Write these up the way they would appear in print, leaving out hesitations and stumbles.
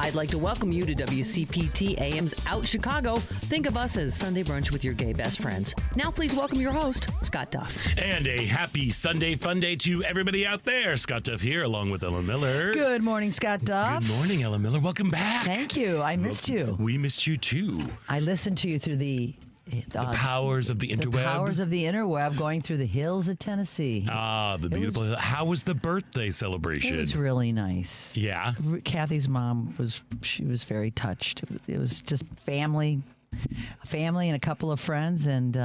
I'd like to welcome you to WCPT AM's Out Chicago. Think of us as Sunday brunch with your gay best friends. Now please welcome your host, Scott Duff. And a happy Sunday fun day to everybody out there. Scott Duff here along with Ellen Miller. Good morning, Scott Duff. Good morning, Ellen Miller. Welcome back. Thank you. I missed you. We missed you too. I listened to you through the powers of the interweb. The powers of the interweb going through the hills of Tennessee. Ah, the beautiful. How was the birthday celebration? It was really nice. Yeah. Kathy's mom was very touched. It was just family and a couple of friends, and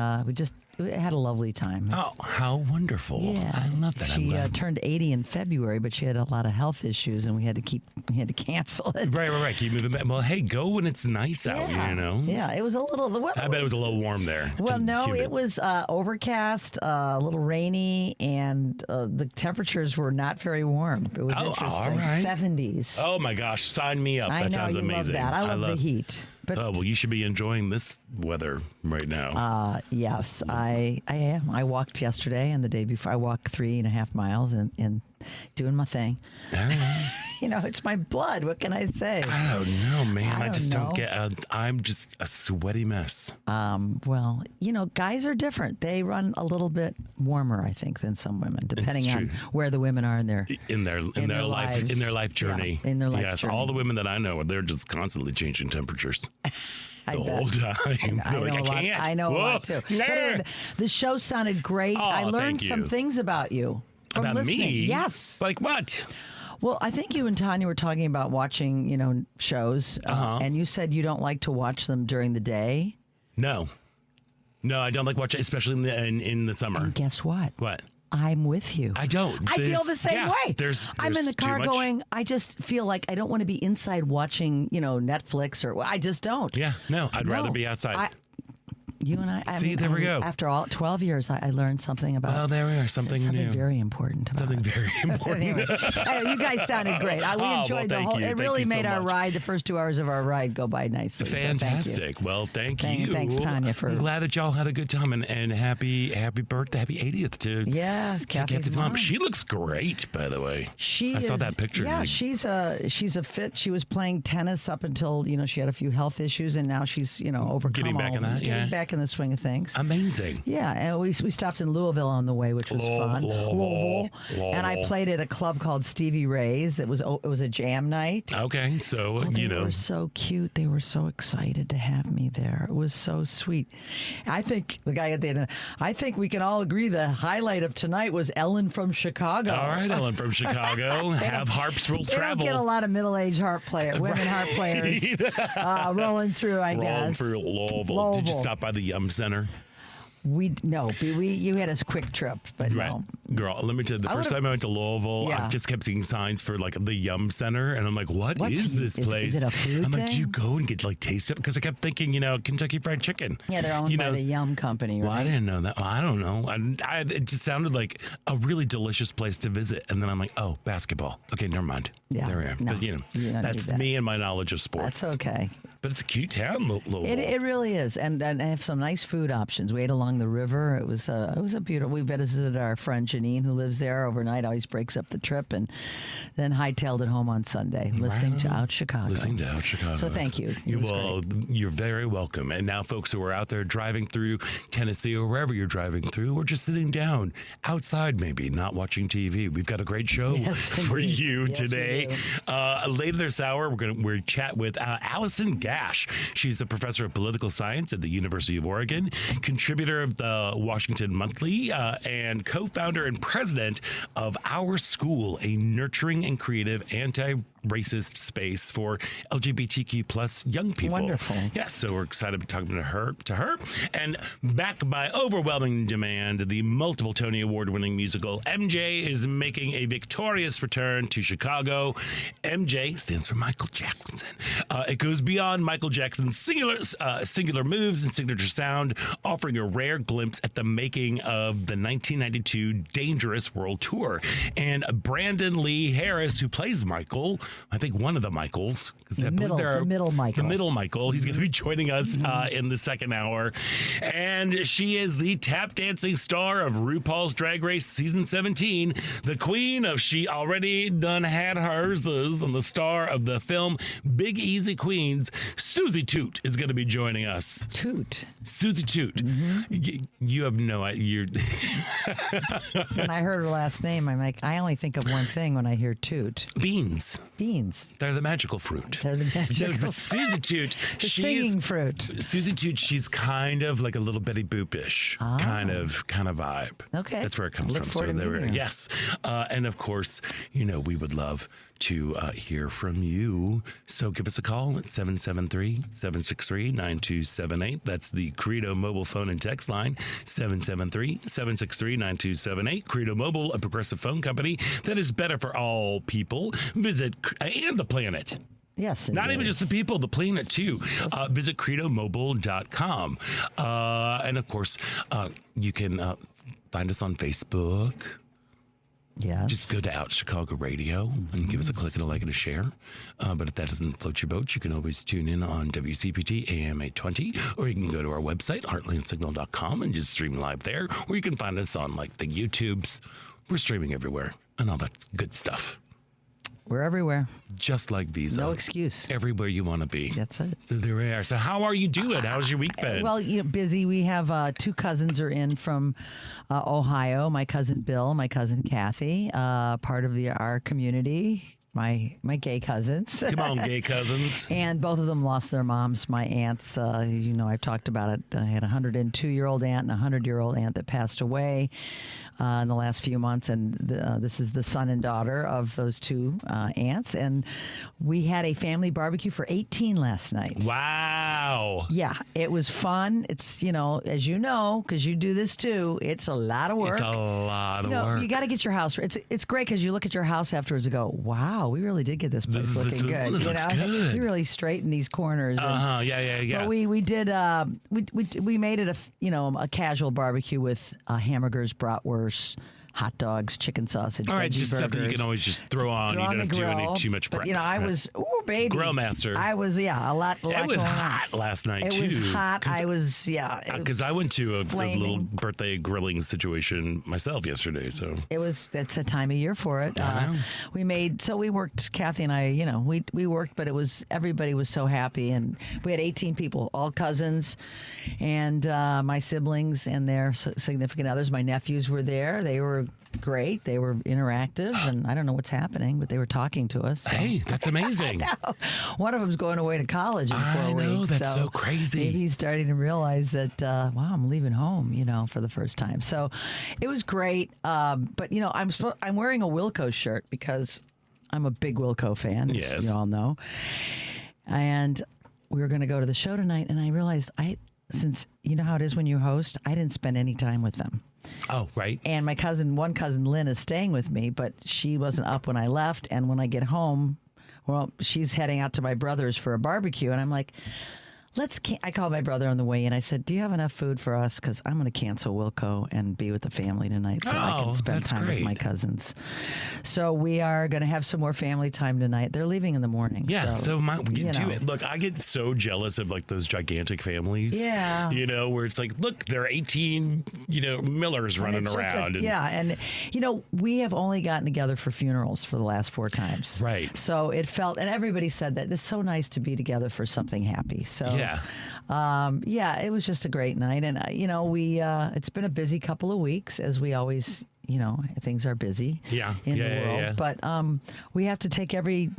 we had a lovely time. Oh, how wonderful. Yeah. I love that. She turned 80 in February, but she had a lot of health issues, and we had to cancel it. Right. Keep moving back. Well, hey, go when it's nice out, you know? Yeah, it was the weather. I bet it was a little warm there. Well, no, humid. it was overcast, a little rainy, and the temperatures were not very warm. It was interesting. All right. 70s. Oh, my gosh, sign me up. That sounds amazing. Love that. I love the heat. But, well, you should be enjoying this weather right now. Yes, I am. I walked yesterday and the day before. I walked 3.5 miles and doing my thing. All right. You know, it's my blood. What can I say? I don't know, man. I just don't don't get. I'm just a sweaty mess. Well, you know, guys are different. They run a little bit warmer, I think, than some women, depending on where the women are in their life journey. Yeah, in their life yes, journey. all the women that I know, they're just constantly changing temperatures. The whole time. I know a lot too. Nah. But anyway, the show sounded great. I learned some things about you from about listening. me? Yes. Like what? Well, I think you and Tanya were talking about watching, shows, and you said you don't like to watch them during the day. No, I don't like watching, especially in the summer. And guess what? What? I'm with you. I don't. I feel the same way. I'm in the car going, I just feel like I don't want to be inside watching, Netflix or I just don't. Yeah, no, I'd rather be outside. You and I. There we go. After all 12 years, I learned something about. Oh, there we are. Something new. Very important. Something very important. Anyway, you guys sounded great. We enjoyed the whole. It really made our ride, the first 2 hours of our ride, go by nicely. Fantastic. So thank you. Thanks, Tanya. I'm glad that y'all had a good time and happy birthday, happy 80th to Kathy's mom. She looks great, by the way. I saw that picture. Yeah, she's a fit. She was playing tennis up until she had a few health issues, and now she's overcome getting back in that. Getting back in the swing of things. Amazing. Yeah, and we stopped in Louisville on the way, which was fun. Louisville. And I played at a club called Stevie Ray's. It was a jam night. Okay, so they were so cute. They were so excited to have me there. It was so sweet. I think the guy at the end. I think we can all agree the highlight of tonight was Ellen from Chicago. All right, Ellen from Chicago. Have harps will travel. Don't get a lot of middle-aged harp players, women harp players, rolling through. I guess rolling through Louisville. Did you stop by the Yum Center? You had a quick trip, but right. No. Girl, let me tell you, the first time I went to Louisville, I just kept seeing signs for like the Yum Center, and I'm like, what is this place? Is it a food I'm like, thing? do you go and get taste it? Because I kept thinking, Kentucky Fried Chicken. Yeah, they're owned by the Yum Company, right? Well, I didn't know that. Well, I don't know. It just sounded like a really delicious place to visit, and then I'm like, oh, basketball. Okay, never mind. Yeah, there we are. no, but that's me and my knowledge of sports. That's okay. But it's a cute town, Louisville. It really is, and I have some nice food options. We ate along the river. It was a beautiful. We visited our friend Janine, who lives there overnight. Always breaks up the trip, and then hightailed it home on Sunday, listening to Out Chicago. Listening to Out Chicago. So thank you. You're very welcome. And now, folks who are out there driving through Tennessee or wherever you're driving through, or just sitting down outside, maybe not watching TV, we've got a great show for you today. Later this hour, we're chat with Allison Gash. She's a professor of political science at the University of Oregon, contributor of the Washington Monthly, and co-founder and president of Our School, a nurturing and creative anti-racist space for LGBTQ plus young people. Wonderful. Yes, so we're excited to talk to her. And backed by overwhelming demand, the multiple Tony Award-winning musical MJ is making a victorious return to Chicago. MJ stands for Michael Jackson. It goes beyond Michael Jackson's singular moves and signature sound, offering a rare glimpse at the making of the 1992 Dangerous World Tour. And Brandon Lee Harris, who plays Michael, I think one of the Michaels. The middle Michael. The middle Michael. He's going to be joining us in the second hour. And she is the tap dancing star of RuPaul's Drag Race Season 17, the queen of She Already Done Had Herses, and the star of the film Big Easy Queens. Suzie Toot is going to be joining us. Suzie Toot. You have no idea. When I heard her last name, I'm like, I only think of one thing when I hear Toot. Beans. Beans. They're the magical fruit. They're the magical Suzie Toot. the singing fruit. Suzie Toot, she's kind of like a little Betty Boop-ish kind of vibe. Okay. That's where it comes Look from. forward to meeting her. Yes. And of course, we would love to hear from you. So give us a call at 773-763-9278. That's the Credo mobile phone and text line, 773-763-9278. Credo Mobile, a progressive phone company that is better for all people. Visit and the planet. Yes. Not even just the people, the planet too. Visit credomobile.com. And of course, you can find us on Facebook. Yes. Just go to Out Chicago Radio and give us a click and a like and a share. But if that doesn't float your boat, you can always tune in on WCPT AM 820, or you can go to our website, heartlandsignal.com, and just stream live there. Or you can find us on like the YouTubes. We're streaming everywhere and all that good stuff. We're everywhere. Just like Visa. No excuse. Everywhere you want to be. That's it. So there we are. So how are you doing? How's your week been? Well, busy. We have two cousins are in from Ohio. My cousin Bill, my cousin Kathy, part of our community. My gay cousins. Come on, gay cousins. And both of them lost their moms. My aunts, I've talked about it. I had a 102-year-old aunt and a 100-year-old aunt that passed away in the last few months. And this is the son and daughter of those two aunts. And we had a family barbecue for 18 last night. Wow. Yeah, it was fun. It's, as you know, because you do this too, it's a lot of work. It's a lot of work. You got to get your house. It's great because you look at your house afterwards and go, wow, we really did get this place looking good. This looks good. We really straightened these corners. Yeah. But we did. We made it a casual barbecue with hamburgers, bratwurst, hot dogs, chicken sausage. All right, just burgers. stuff that you can always just throw on. You don't have to do any too much prep. But, I was, baby. Grill master. I was, a lot It was going hot on. last night, too. It was hot. Because I went to a little flaming. birthday grilling situation myself yesterday. So that's a time of year for it. I know. We worked, Kathy and I, we worked, but everybody was so happy. And we had 18 people, all cousins and my siblings and their significant others. My nephews were there. They were great. They were interactive, and I don't know what's happening, but they were talking to us. So. Hey, that's amazing. One of them's going away to college in 4 weeks. I know, that's so crazy. Maybe he's starting to realize that, wow, I'm leaving home, for the first time. So it was great. But, I'm wearing a Wilco shirt because I'm a big Wilco fan, as you all know. And we were going to go to the show tonight, and I realized since you know how it is when you host, I didn't spend any time with them. Oh, right. And my one cousin Lynn is staying with me, but she wasn't up when I left. And when I get home, she's heading out to my brother's for a barbecue. And I'm like, I called my brother on the way in. I said, do you have enough food for us? Because I'm going to cancel Wilco and be with the family tonight so I can spend time with my cousins. So we are going to have some more family time tonight. They're leaving in the morning. Yeah, so we get to it. Look, I get so jealous of like those gigantic families. Yeah. Where it's like, look, there are 18, Millers running around. And we have only gotten together for funerals for the last 4 times. Right. So it felt, and everybody said that it's so nice to be together for something happy. So it was just a great night. And, it's been a busy couple of weeks, as we always, things are busy in the world. Yeah. But we have to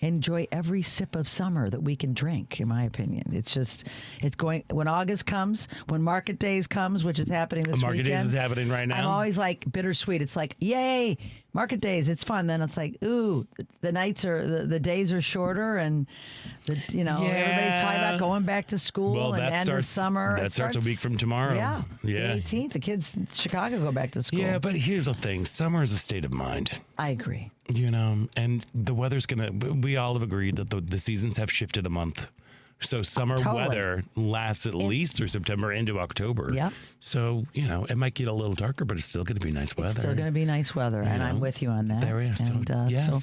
enjoy every sip of summer that we can drink, in my opinion. When August comes, when Market Days comes, which is happening this weekend. Market Days is happening right now. I'm always like bittersweet. It's like, yay, Market Days, it's fun. Then it's like, ooh, the days are shorter, and everybody's talking about going back to school and end of summer. That starts a week from tomorrow. Yeah. The 18th. The kids in Chicago go back to school. Yeah, but here's the thing. Summer is a state of mind. I agree. And the weather's we all have agreed that the seasons have shifted a month So summer weather lasts at least through September into October. Yep. So, it might get a little darker, but it's still going to be nice weather. It's still going to be nice weather, and I'm with you on that. There is.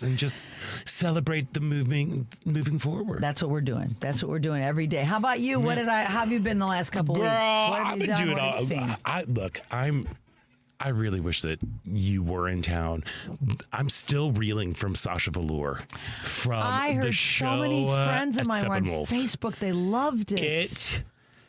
And just celebrate the moving forward. That's what we're doing. That's what we're doing every day. How about you? How have you been the last couple weeks? What have I've you been done? doing What have you seen? I really wish that you were in town. I'm still reeling from Sasha Velour from I heard the show. So many friends of at mine were on Steppenwolf. Facebook. They loved it.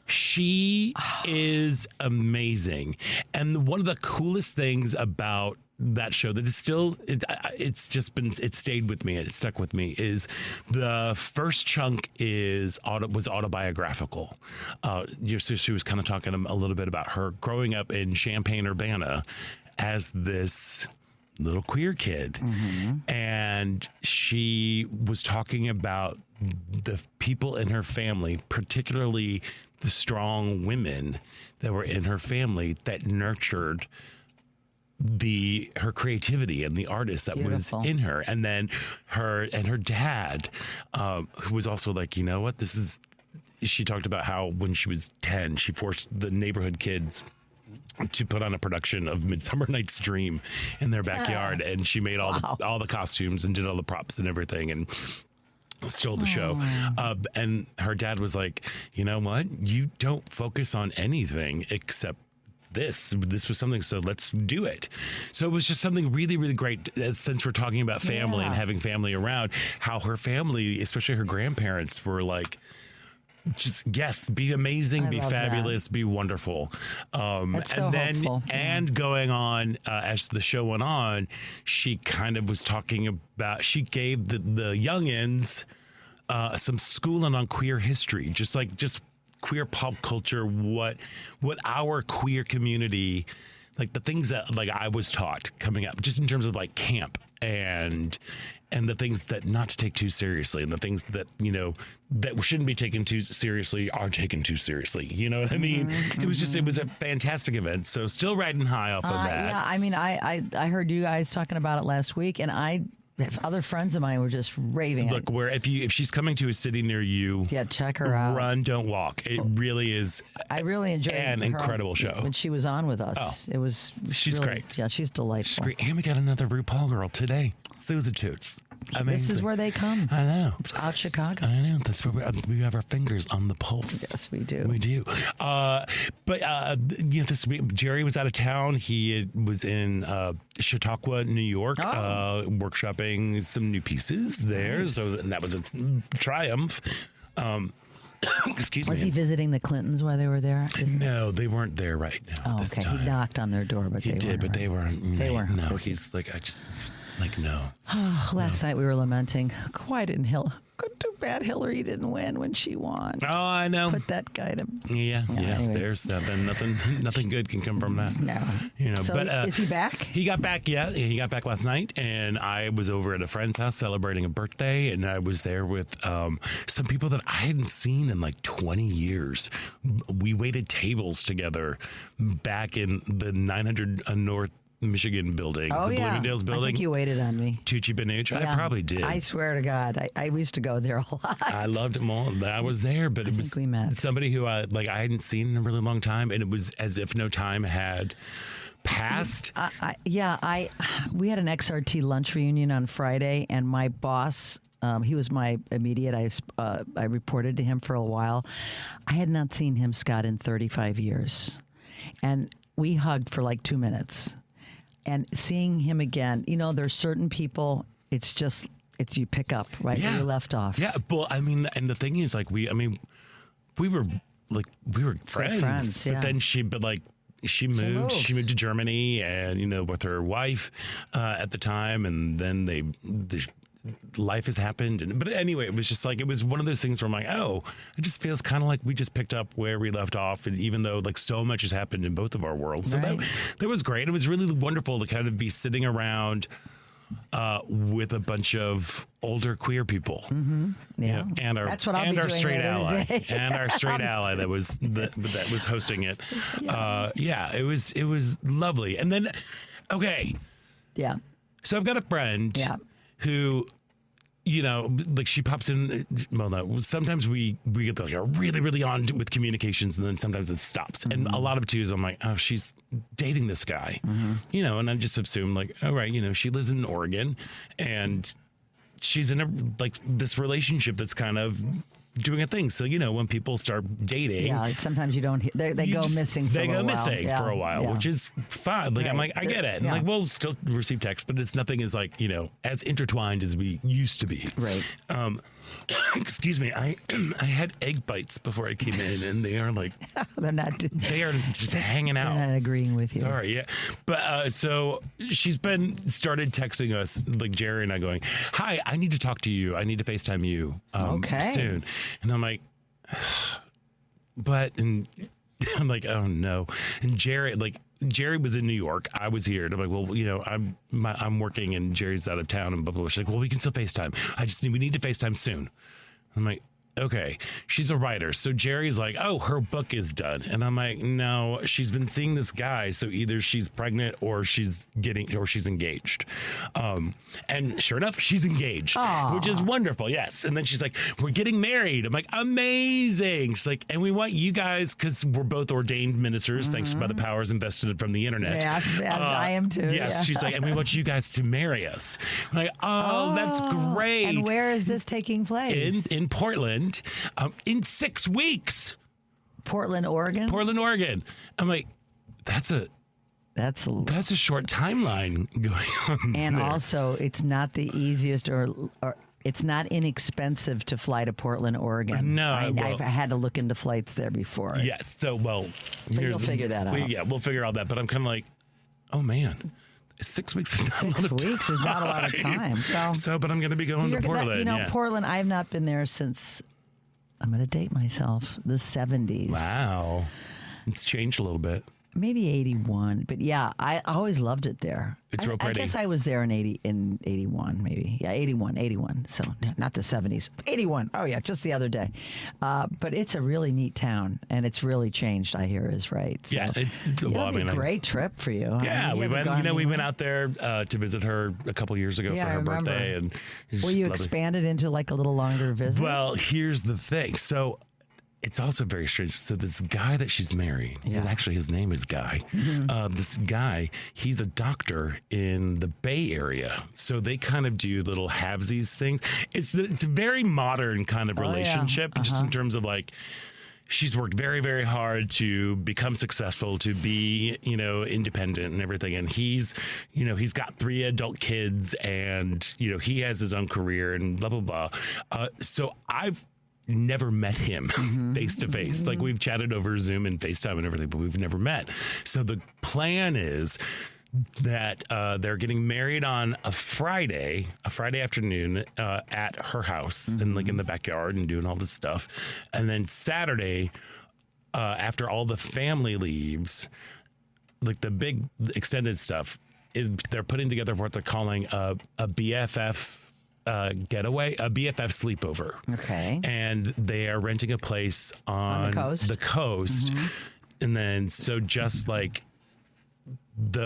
She is amazing. And one of the coolest things about that show that is still, it's stayed with me, it stuck with me, is the first chunk was autobiographical. So she was kind of talking a little bit about her growing up in Champaign-Urbana as this little queer kid. Mm-hmm. And she was talking about the people in her family, particularly the strong women that were in her family that nurtured her creativity and the artist that Beautiful. was in her. And then her dad, who was also like, she talked about how when she was 10, she forced the neighborhood kids to put on a production of Midsummer Night's Dream in their backyard. And she made all the costumes and did all the props and everything. And stole the show. And her dad was like, you know what? You don't focus on anything except this was something, so let's do it. So it was just something really, really great, since we're talking about family and having family around, how her family, especially her grandparents, were like, just be amazing, be fabulous, be wonderful. That's so hopeful. And going on, as the show went on, she kind of was talking about, she gave the youngins some schooling on queer history, just queer pop culture, what our queer community, like the things that like I was taught coming up, just in terms of like camp and the things that not to take too seriously, and the things that that shouldn't be taken too seriously are taken too seriously. You know what I mean? Mm-hmm. It was a fantastic event. So still riding high off of that. Yeah, I mean, I heard you guys talking about it last week, and other friends of mine were just raving. Look, if she's coming to a city near you, check her out. Run, don't walk. It really is. I really enjoyed an incredible show when she was on with us. She's really great. Yeah, she's delightful. She's great. And we got another RuPaul girl today, Suzie Toot. Amazing. This is where they come. I know. Out Chicago. I know. That's where we have our fingers on the pulse. Yes, we do. We do. This week, Jerry was out of town. He was in Chautauqua, New York, workshopping some new pieces there. Nice. And that was a triumph. Excuse me. Was he visiting the Clintons while they were there? No, they weren't there right now. Oh, this okay. time. He knocked on their door, but he did, but they weren't. They weren't. No, he's like, no. Last night we were lamenting. Why didn't Hillary? Too bad Hillary didn't win when she won. Oh, I know. Put that guy to. Yeah. Anyway. There's nothing good can come from that. No. So but is he back? He got back. Yeah, he got back last night, and I was over at a friend's house celebrating a birthday, and I was there with some people that I hadn't seen in like 20 years. We waited tables together back in the 900 North Michigan building, the Bloomingdale's building. I think you waited on me. Tucci Benucci. Yeah. I probably did. I swear to God, I used to go there a lot. I loved them all. I was there, but it was somebody who I hadn't seen in a really long time, and it was as if no time had passed. We had an XRT lunch reunion on Friday, and my boss. He was my immediate. I reported to him for a while. I had not seen him, Scott, in 35 years, and we hugged for like 2 minutes. And seeing him again, there's certain people, it's you pick up right where you left off. Yeah, well, I mean, and the thing is, like, we were friends. Yeah. But then she moved to Germany, and with her wife at the time, and then life has happened. But anyway, it was just like, it was one of those things where I'm like, it just feels kind of like we just picked up where we left off. And even though like so much has happened in both of our worlds. So that was great. It was really wonderful to kind of be sitting around with a bunch of older queer people. Mm-hmm. Yeah. And our straight ally. And our straight ally that was hosting it. Yeah. It was lovely. And then, okay. Yeah. So I've got a friend who, you know, like she pops in. Well, no, sometimes we get like a really, really on with communications, and then sometimes it stops. And a lot of it too is I'm like, oh, she's dating this guy, you know, and I just assume like, all right, you know, she lives in Oregon, and she's in a like this relationship that's kind of doing a thing. So, you know, when people start dating, yeah, sometimes you don't. They go missing. For a while, which is fine. Like, right. I'm like, I get it. And like, we'll still receive text, but it's nothing as like, you know, as intertwined as we used to be. Right. Excuse me. I had egg bites before I came in, and they are like, they are just hanging out. They're not agreeing with you. Sorry, yeah. But so she's started texting us, like Jerry and I, going, "Hi, I need to talk to you. I need to FaceTime you soon." And I'm like, and I'm like, oh no. And Jerry was in New York. I was here. And I'm like, well, you know, I'm working and Jerry's out of town and blah, blah, blah. She's like, well, we can still FaceTime. We need to FaceTime soon. I'm like, okay. She's a writer. So Jerry's like, oh, her book is done. And I'm like, no, she's been seeing this guy. So either she's pregnant or she's engaged. And sure enough, she's engaged, which is wonderful. Yes. And then she's like, we're getting married. I'm like, amazing. She's like, and we want you guys, because we're both ordained ministers, thanks by the powers invested from the internet. Yeah, as I am too. Yes. Yeah. She's like, and we want you guys to marry us. I'm like, oh, that's great. And where is this taking place? In Portland. In 6 weeks. Portland, Oregon. I'm like, that's a short timeline going on. And there. Also, it's not the easiest or it's not inexpensive to fly to Portland, Oregon. No, I've had to look into flights there before. Yes. So, well, but you'll figure that out. Yeah, we'll figure all that. But I'm kind of like, oh man. 6 weeks is not a lot of time. 6 weeks is not a lot of time. But I'm going to be going to Portland. Portland, I've not been there since, I'm going to date myself, the 70s. Wow. It's changed a little bit. Maybe 81. But yeah, I always loved it there. It's real pretty. I guess I was there in 81, maybe. Yeah, 81. So not the 70s. 81. Oh, yeah, just the other day. But it's a really neat town, and it's really changed, I hear, is right. So, yeah, it's a great trip for you. Yeah, we went out there to visit her a couple years ago for her birthday. And were you expanded into like a little longer visit? Well, here's the thing. So it's also very strange. So this guy that she's married, actually his name is Guy. This guy, he's a doctor in the Bay Area. So they kind of do little halvesies things. It's a very modern kind of relationship, just in terms of like, she's worked very, very hard to become successful, to be, you know, independent and everything. And he's got 3 adult kids, and, you know, he has his own career and blah, blah, blah. So I've never met him face to face. Like, we've chatted over Zoom and FaceTime and everything, but we've never met. So the plan is that they're getting married on a Friday afternoon at her house and like in the backyard and doing all this stuff. And then Saturday, after all the family leaves, like the big extended stuff, they're putting together what they're calling a BFF getaway, a BFF sleepover. Okay. And they are renting a place on the coast. And then, so just like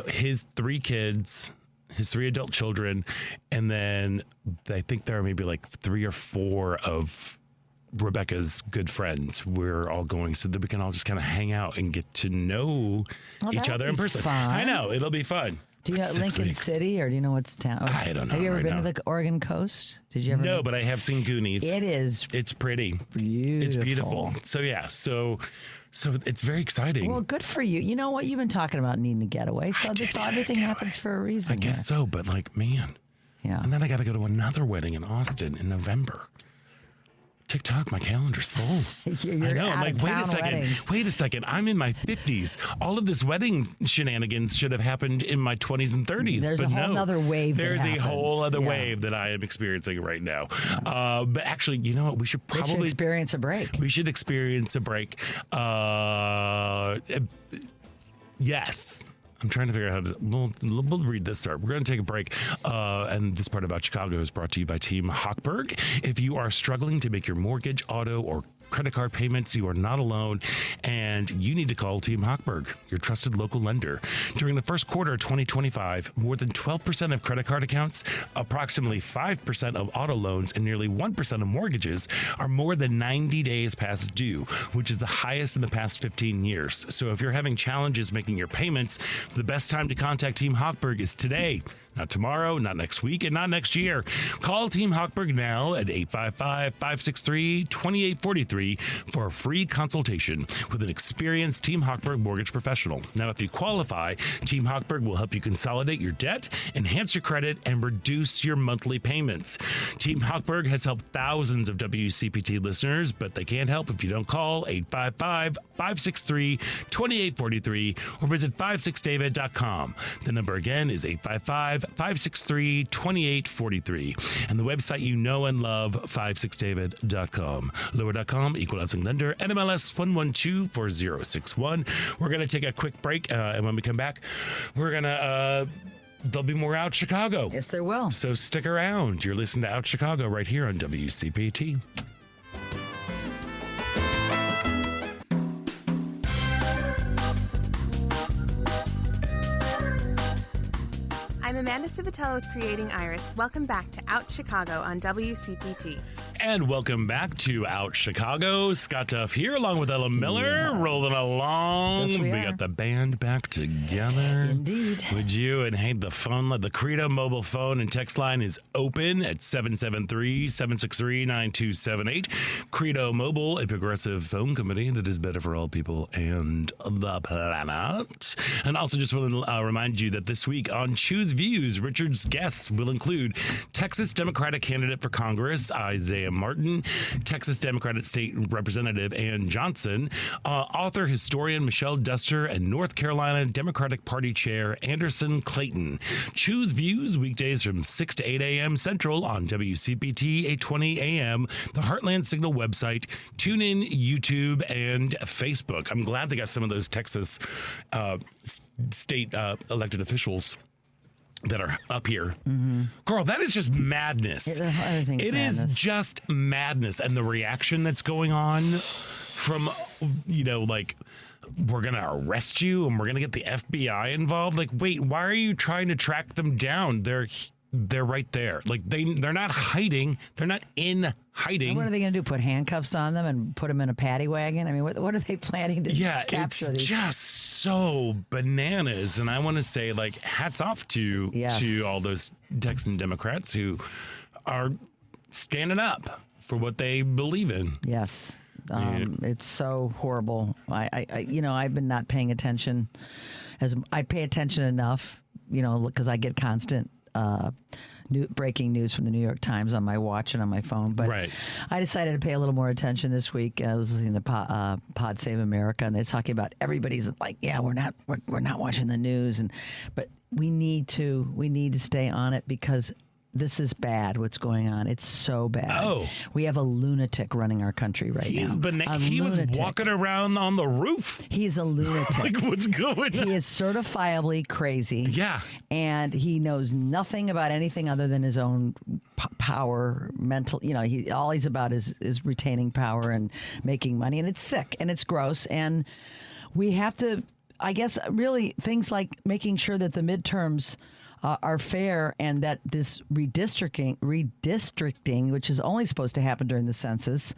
his 3 kids, his 3 adult children, and then I think there are maybe like 3 or 4 of Rebecca's good friends. We're all going so that we can all just kind of hang out and get to know each other in person. Fun. I know, it'll be fun. Do you know Lincoln City, or do you know what's town? I don't know. Have you ever been to the Oregon coast? Did you ever? No, but I have seen Goonies. It's pretty. Beautiful. It's beautiful. So yeah, so it's very exciting. Well, good for you. You know what? You've been talking about needing a getaway. So everything happens for a reason. I guess so, but like, man. Yeah. And then I got to go to another wedding in Austin in November. TikTok, my calendar's full. I know. I'm like, wait a second. I'm in my 50s. All of this wedding shenanigans should have happened in my 20s and 30s. There's a whole other wave. There's a whole other wave that I am experiencing right now. Yeah. But actually, you know what? We should experience a break. We should experience a break. Yes. I'm trying to figure out how to. We'll read this part. We're going to take a break. And this part about Chicago is brought to you by Team Hochberg. If you are struggling to make your mortgage, auto, or credit card payments, you are not alone, and you need to call Team Hochberg, your trusted local lender. During the first quarter of 2025, more than 12% of credit card accounts, approximately 5% of auto loans, and nearly 1% of mortgages are more than 90 days past due, which is the highest in the past 15 years. So if you're having challenges making your payments, the best time to contact Team Hochberg is today. Not tomorrow, not next week, and not next year. Call Team Hochberg now at 855-563-2843 for a free consultation with an experienced Team Hochberg mortgage professional. Now, if you qualify, Team Hochberg will help you consolidate your debt, enhance your credit, and reduce your monthly payments. Team Hochberg has helped thousands of WCPT listeners, but they can't help if you don't call 855-563-2843 or visit 56david.com. The number again is 855-563-2843. And the website you know and love, 56david.com. Lower.com, equal housing lender, NMLS 1124061. We're going to take a quick break, and when we come back, we're going to... there'll be more Out Chicago. Yes, there will. So stick around. You're listening to Out Chicago right here on WCPT. I'm Amanda Civitello with Creating Iris. Welcome back to Out Chicago on WCPT. And welcome back to Out Chicago. Scott Duff here, along with Ella Miller, rolling along. Yes, we got the band back together. Indeed. Would you? And hey, the Credo mobile phone and text line is open at 773-763-9278. Credo Mobile, a progressive phone company that is better for all people and the planet. And also just want to remind you that this week on Choose Views, Richard's guests will include Texas Democratic candidate for Congress, Isaiah Martin, Texas Democratic State Representative Ann Johnson, author, historian Michelle Duster, and North Carolina Democratic Party Chair Anderson Clayton. Choose Views weekdays from 6 to 8 a.m. Central on WCPT 820 a.m., the Heartland Signal website, TuneIn, YouTube, and Facebook. I'm glad they got some of those Texas state elected officials that are up here. Mm-hmm. Girl, that is just madness. It is just madness. And the reaction that's going on from, like, we're going to arrest you and we're going to get the FBI involved. Like, wait, why are you trying to track them down? They're right there. Like, they're not hiding. They're not in hiding. And what are they going to do? Put handcuffs on them and put them in a paddy wagon? I mean, what are they planning to capture? It's just so bananas. And I want to say, like, hats off to all those Texan Democrats who are standing up for what they believe in. Yes. It's so horrible. I've been not paying attention as I pay attention enough, because I get constant breaking news from the New York Times on my watch and on my phone. But I decided to pay a little more attention this week. I was listening to Pod Save America, and they're talking about everybody's like, we're not watching the news, but we need to stay on it because this is bad, what's going on. It's so bad. Oh. We have a lunatic running our country right now. He was walking around on the roof. He's a lunatic. Like, what's going on? He is certifiably crazy. Yeah. And he knows nothing about anything other than his own power, mental, all he's about is retaining power and making money. And it's sick and it's gross. And we have to, I guess, really things like making sure that the midterms are fair and that this redistricting, which is only supposed to happen during the census,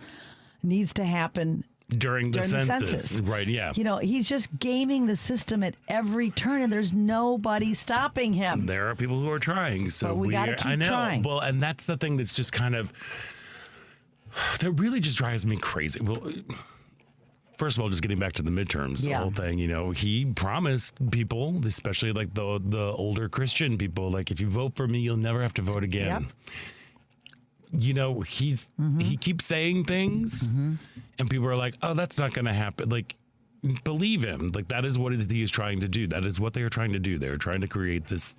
needs to happen during the census. Right, yeah. He's just gaming the system at every turn, and there's nobody stopping him. There are people who are trying. So but we got to keep trying. Well, and that's the thing that's just kind of, that really just drives me crazy. Well, first of all, just getting back to the midterms, the whole thing, he promised people, especially like the older Christian people, like, if you vote for me, you'll never have to vote again. Yep. He keeps saying things and people are like, oh, that's not going to happen. Like, believe him. Like, that is what he is trying to do. That is what they are trying to do. They're trying to create this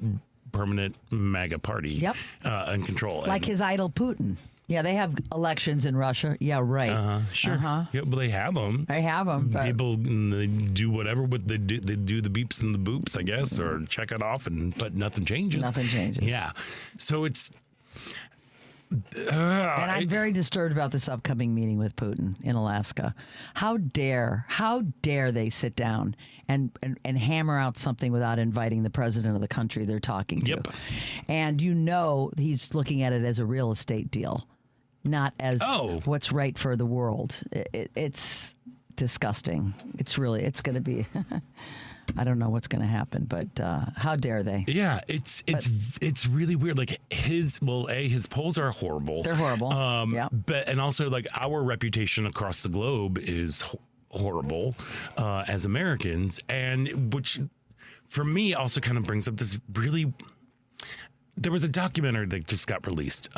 permanent MAGA party and control. Like his idol Putin. Yeah, they have elections in Russia. Yeah, right. Sure. Yeah, but they have them. They have them. People they do whatever, but they do the beeps and the boops, I guess, or check it off, but nothing changes. Nothing changes. Yeah. So And I'm very disturbed about this upcoming meeting with Putin in Alaska. How dare they sit down and hammer out something without inviting the president of the country they're talking to? Yep. And he's looking at it as a real estate deal, not as what's right for the world. It's disgusting. It's going to be... I don't know what's going to happen, but how dare they? Yeah, it's really weird. Like his polls are horrible. They're horrible. Yeah. But and also like our reputation across the globe is horrible as Americans, and which for me also kind of brings up this really. There was a documentary that just got released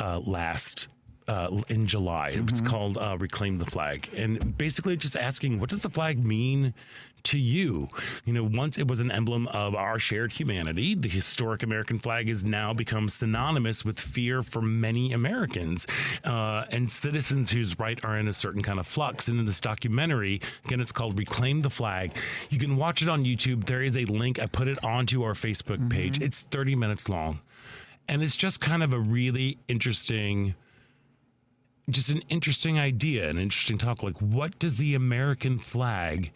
in July. It was called Reclaim the Flag. And basically just asking, what does the flag mean to you? You know, once it was an emblem of our shared humanity, the historic American flag has now become synonymous with fear for many Americans and citizens whose rights are in a certain kind of flux. And in this documentary, again, it's called Reclaim the Flag. You can watch it on YouTube. There is a link. I put it onto our Facebook page. It's 30 minutes long. And it's just kind of a really interesting... Just an interesting idea, an interesting talk. Like, what does the American flag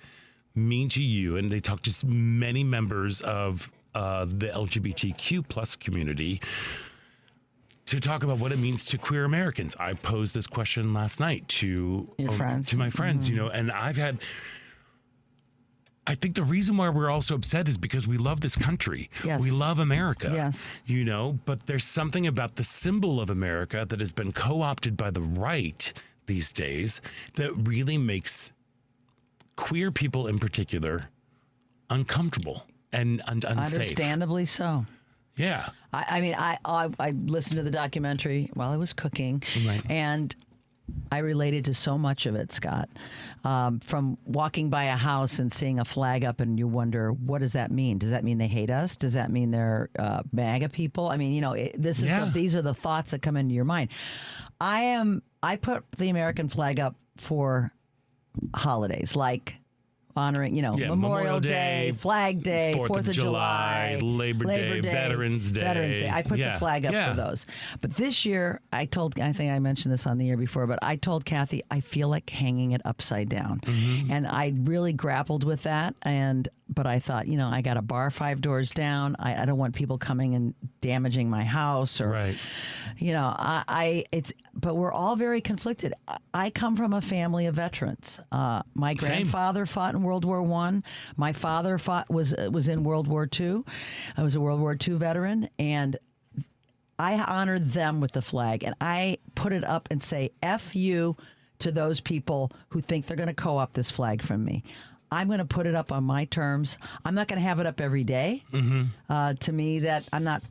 mean to you? And they talk to many members of the LGBTQ plus community to talk about what it means to queer Americans. I posed this question last night to my friends, you know, and I think the reason why we're all so upset is because we love this country. Yes. We love America. Yes. You know, but there's something about the symbol of America that has been co-opted by the right these days that really makes queer people in particular uncomfortable and unsafe. Understandably so. Yeah. I mean, I listened to the documentary while I was cooking, and I related to so much of it, Scott. From walking by a house and seeing a flag up, and you wonder, what does that mean? Does that mean they hate us? Does that mean they're MAGA people? I mean, you know, these are the thoughts that come into your mind. I put the American flag up for holidays like honoring, you know, Memorial Day, Flag Day, 4th of July, Labor Day, Veterans Day. I put the flag up for those. But this year, I think I mentioned this on the air before, but I told Kathy, I feel like hanging it upside down. And I really grappled with that. But I thought, you know, I got a bar 5 doors down. I don't want people coming and damaging my house or, you know, but we're all very conflicted. I come from a family of veterans. My grandfather fought in World War I. My father was in World War II. I was a World War II veteran, and I honored them with the flag, and I put it up and say, F you to those people who think they're going to co-opt this flag from me. I'm going to put it up on my terms. I'm not going to have it up every day. To me, that I'm not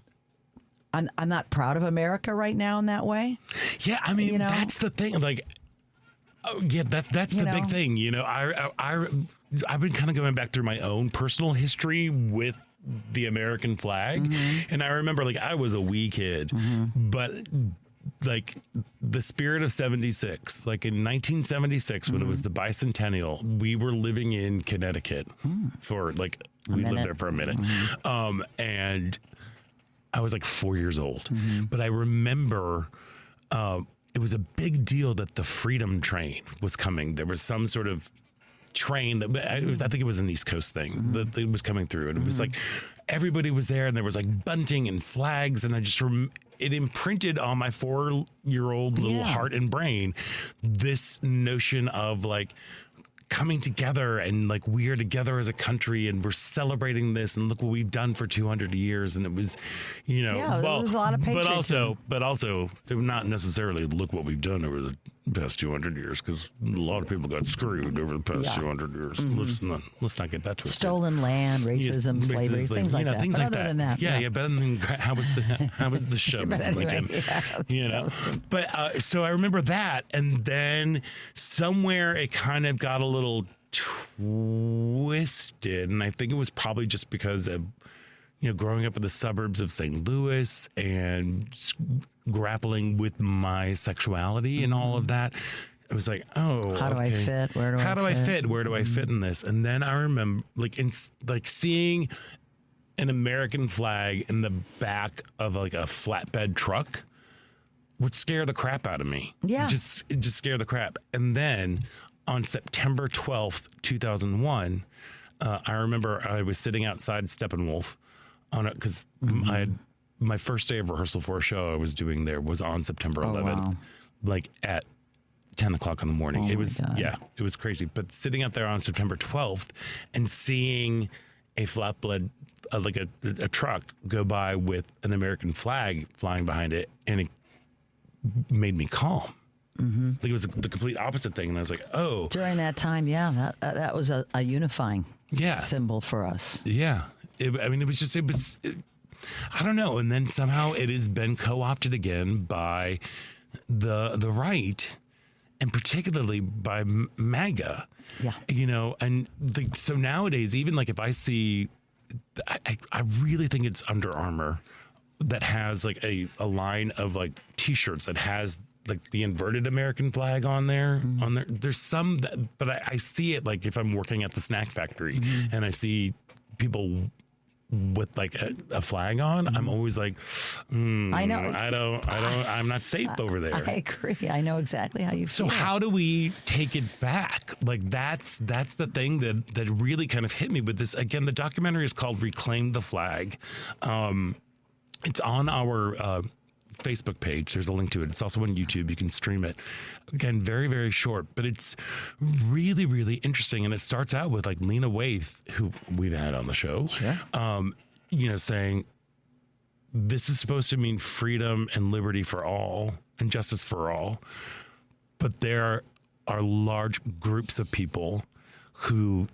proud of America right now in that way. Yeah, I mean, that's the thing. Like, that's the big thing. You know, I've been kind of going back through my own personal history with the American flag, and I remember, like, I was a wee kid, but like the spirit of 76, like in 1976, when it was the bicentennial, we were living in Connecticut for like, we lived there for a minute. And I was like 4 years old, but I remember, it was a big deal that the Freedom Train was coming. There was some sort of train that I think it was an East Coast thing that it was coming through, and it was like everybody was there, and there was like bunting and flags, and I just it imprinted on my 4-year-old little heart and brain this notion of like coming together, and like we are together as a country, and we're celebrating this, and look what we've done for 200 years. And it was, you know, there was a lot of patriotism. but also not necessarily look what we've done over the past 200 years, because a lot of people got screwed over the past 200 years. Let's not get that twisted. Stolen land, racism, slavery, things like that. Things but like other that. than that, yeah, better than how was the show? But anyway, you know. But so I remember that, and then somewhere it kind of got a little twisted, and I think it was probably just because of, you know, growing up in the suburbs of St. Louis and grappling with my sexuality and all of that. It was like, oh, how do I fit? Where do I fit? Where do I fit in this? And then I remember like seeing an American flag in the back of like a flatbed truck would scare the crap out of me. Yeah. It just scare the crap. And then on September 12th, 2001, I remember I was sitting outside Steppenwolf on it because I had my first day of rehearsal for a show I was doing there was on September 11th, wow. like at 10 o'clock in the morning. Oh It was, my God. yeah, it was crazy. But sitting out there on September 12th and seeing a flatbed, like a truck go by with an American flag flying behind it, and it made me calm. Like it was the complete opposite thing. And I was like, oh, During that time, yeah, that was a unifying Yeah. symbol for us. yeah. I don't know. And then somehow it has been co-opted again by the right, and particularly by MAGA. Yeah. You know, and so nowadays, even like if I see, I really think it's Under Armour that has like a line of like T-shirts that has like the inverted American flag on there. There's some that, but I see it like if I'm working at the snack factory and I see people with like a flag on, I'm always like, I know. I'm not safe over there. I agree. I know exactly how you So feel. how do we take it back? Like that's the thing that really kind of hit me with this. Again, the documentary is called Reclaim the Flag. It's on our Facebook page. There's a link to it. It's also on YouTube. You can stream it. Again, very, very short, but it's really, really interesting. And it starts out with like Lena Waithe, who we've had on the show, Sure. you know, saying this is supposed to mean freedom and liberty for all and justice for all. But there are large groups of people who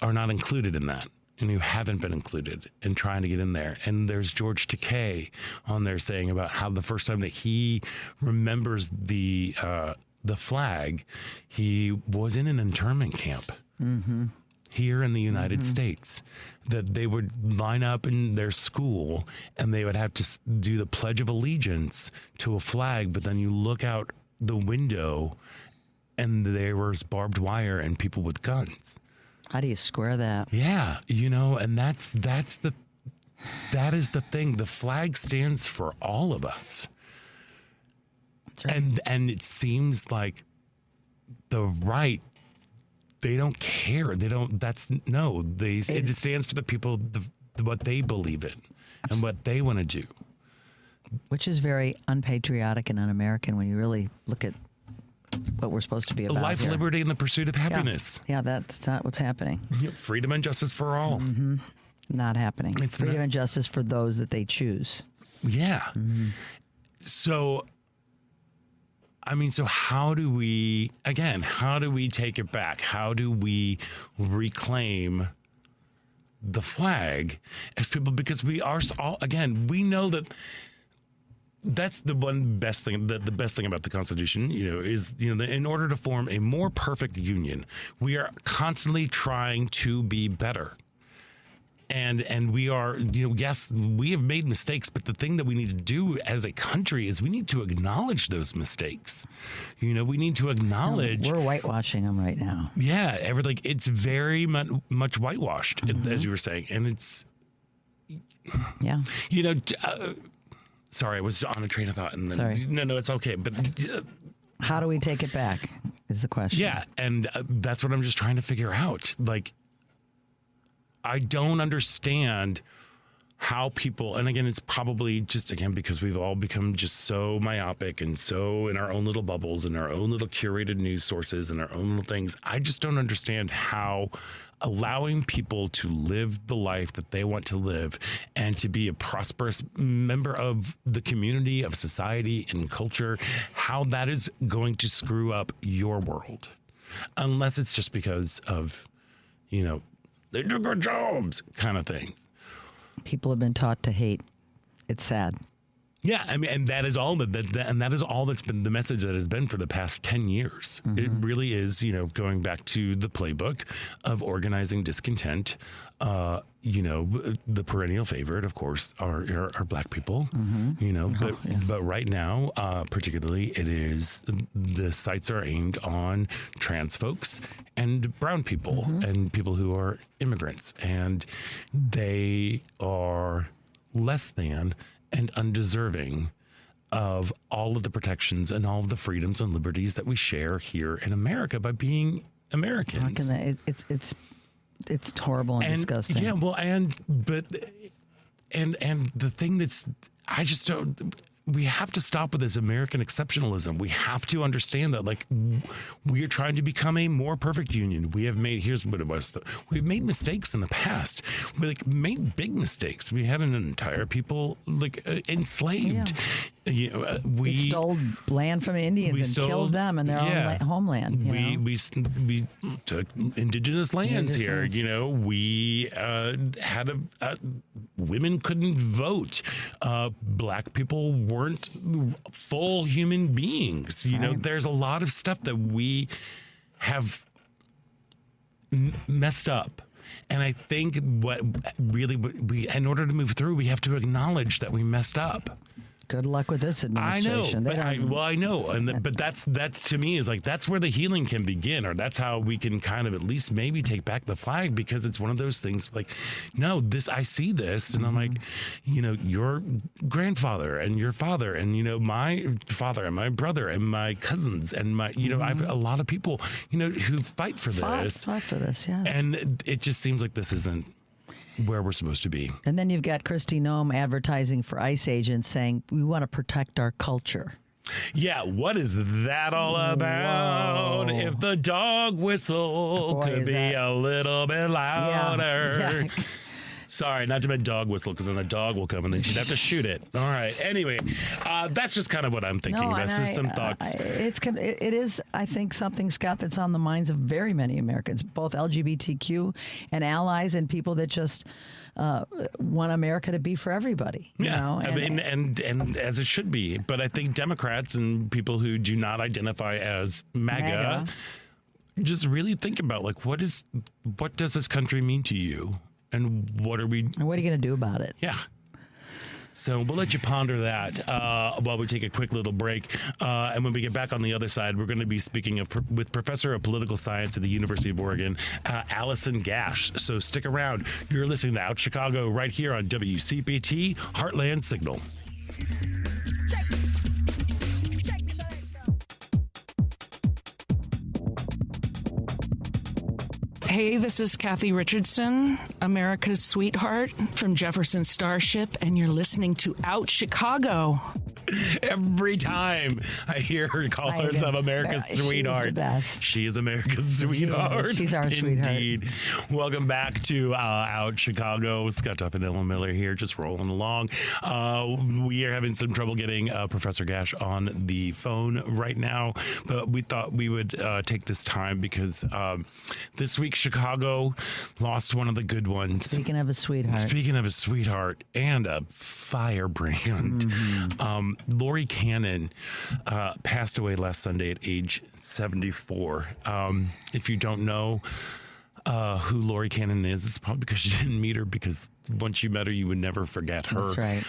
are not included in that and who haven't been included and trying to get in there. And there's George Takei on there saying about how the first time that he remembers the flag, he was in an internment camp here in the United States, that they would line up in their school and they would have to do the Pledge of Allegiance to a flag. But then you look out the window and there was barbed wire and people with guns. How do you square that? Yeah, you know, and that is the thing. The flag stands for all of us. That's right. And it seems like the right, they don't care. They don't, it stands for the people, what they believe in and what they want to do. Which is very unpatriotic and un-American when you really look at what we're supposed to be about. Life, here. liberty, and the pursuit of happiness. Yeah, that's not what's happening. Freedom and justice for all. Not happening. It's Freedom not- and justice for those that they choose. Yeah. So, I mean, so how do we take it back? How do we reclaim the flag as people? Because we are all, again, we know that that's the best thing about the Constitution, you know, is, you know, in order to form a more perfect union, we are constantly trying to be better. And we are, you know, yes, we have made mistakes, but the thing that we need to do as a country is we need to acknowledge those mistakes. You know, we need to acknowledge. We're whitewashing them right now. Yeah, it's very much whitewashed, as you were saying. And it's, Yeah. you know, sorry, I was on a train of thought. And then, Sorry. No, it's okay. But How do we take it back is the question. yeah, and that's what I'm just trying to figure out. Like, I don't understand how people, and again, it's probably just, again, because we've all become just so myopic and so in our own little bubbles and our own little curated news sources and our own little things. I just don't understand how allowing people to live the life that they want to live and to be a prosperous member of the community, of society and culture, how that is going to screw up your world. Unless it's just because of, you know, they do good jobs kind of things. People have been taught to hate. It's sad. Yeah, I mean, and that is all that is all that's been the message that has been for the past 10 years. It really is, you know, going back to the playbook of organizing discontent. You know, the perennial favorite, of course, are Black people. You know, but right now, particularly, it is the sites are aimed on trans folks and brown people and people who are immigrants, and they are less than and undeserving of all of the protections and all of the freedoms and liberties that we share here in America by being Americans. It's horrible and disgusting. Yeah, well, and the thing that's, I just don't. We have to stop with this American exceptionalism. We have to understand that, like, we are trying to become a more perfect union. We have made, here's what it was. We've made mistakes in the past. We made big mistakes. We had an entire people enslaved. Yeah. You know, we stole land from Indians and killed them in their own homeland. We took indigenous lands here. You know, we had women couldn't vote. Black people weren't full human beings. You know, there's a lot of stuff that we have messed up. And I think what we, in order to move through, we have to acknowledge that we messed up. Good luck with this administration. I know, but that's to me is like, that's where the healing can begin, or that's how we can kind of at least maybe take back the flag, because it's one of those things like, no, I see this, and I'm like, you know, your grandfather and your father, and you know, my father and my brother and my cousins and my, you know, I've a lot of people, you know, who fight for this, yes, and it just seems like this isn't where we're supposed to be. And then you've got Kristi Noem advertising for ICE agents saying, we want to protect our culture. Yeah, what is that all about? Whoa. If the dog whistle could be a little bit louder. Yeah. Sorry, not to mention dog whistle, because then a dog will come and then she'd have to shoot it. All right. Anyway, that's just kind of what I'm thinking. That's just some thoughts. It is, I think, something, Scott, that's on the minds of very many Americans, both LGBTQ and allies and people that just want America to be for everybody. You know? And as it should be. But I think Democrats and people who do not identify as MAGA just really think about, like, what does this country mean to you? And what are you going to do about it? Yeah. So we'll let you ponder that while we take a quick little break. And when we get back on the other side, we're going to be speaking with Professor of Political Science at the University of Oregon, Allison Gash. So stick around. You're listening to Out Chicago right here on WCPT Heartland Signal. Hey, this is Kathy Richardson, America's sweetheart from Jefferson Starship, and you're listening to Out Chicago. Every time I hear her call herself America's sweetheart, she's the best. She is America's sweetheart. She's our sweetheart. Indeed. Welcome back to Out Chicago. Scott Duff and Ellen Miller here, just rolling along. We are having some trouble getting Professor Gash on the phone right now, but we thought we would take this time because this week Chicago lost one of the good ones. Speaking of a sweetheart and a firebrand. Lori Cannon passed away last Sunday at age 74. If you don't know who Lori Cannon is, it's probably because you didn't meet her, because once you met her, you would never forget her. That's right.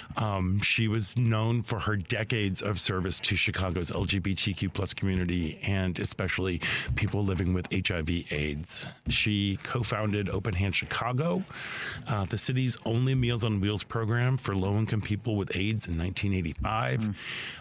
She was known for her decades of service to Chicago's LGBTQ plus community, and especially people living with HIV/AIDS. She co-founded Open Hand Chicago, the city's only Meals on Wheels program for low-income people with AIDS in 1985.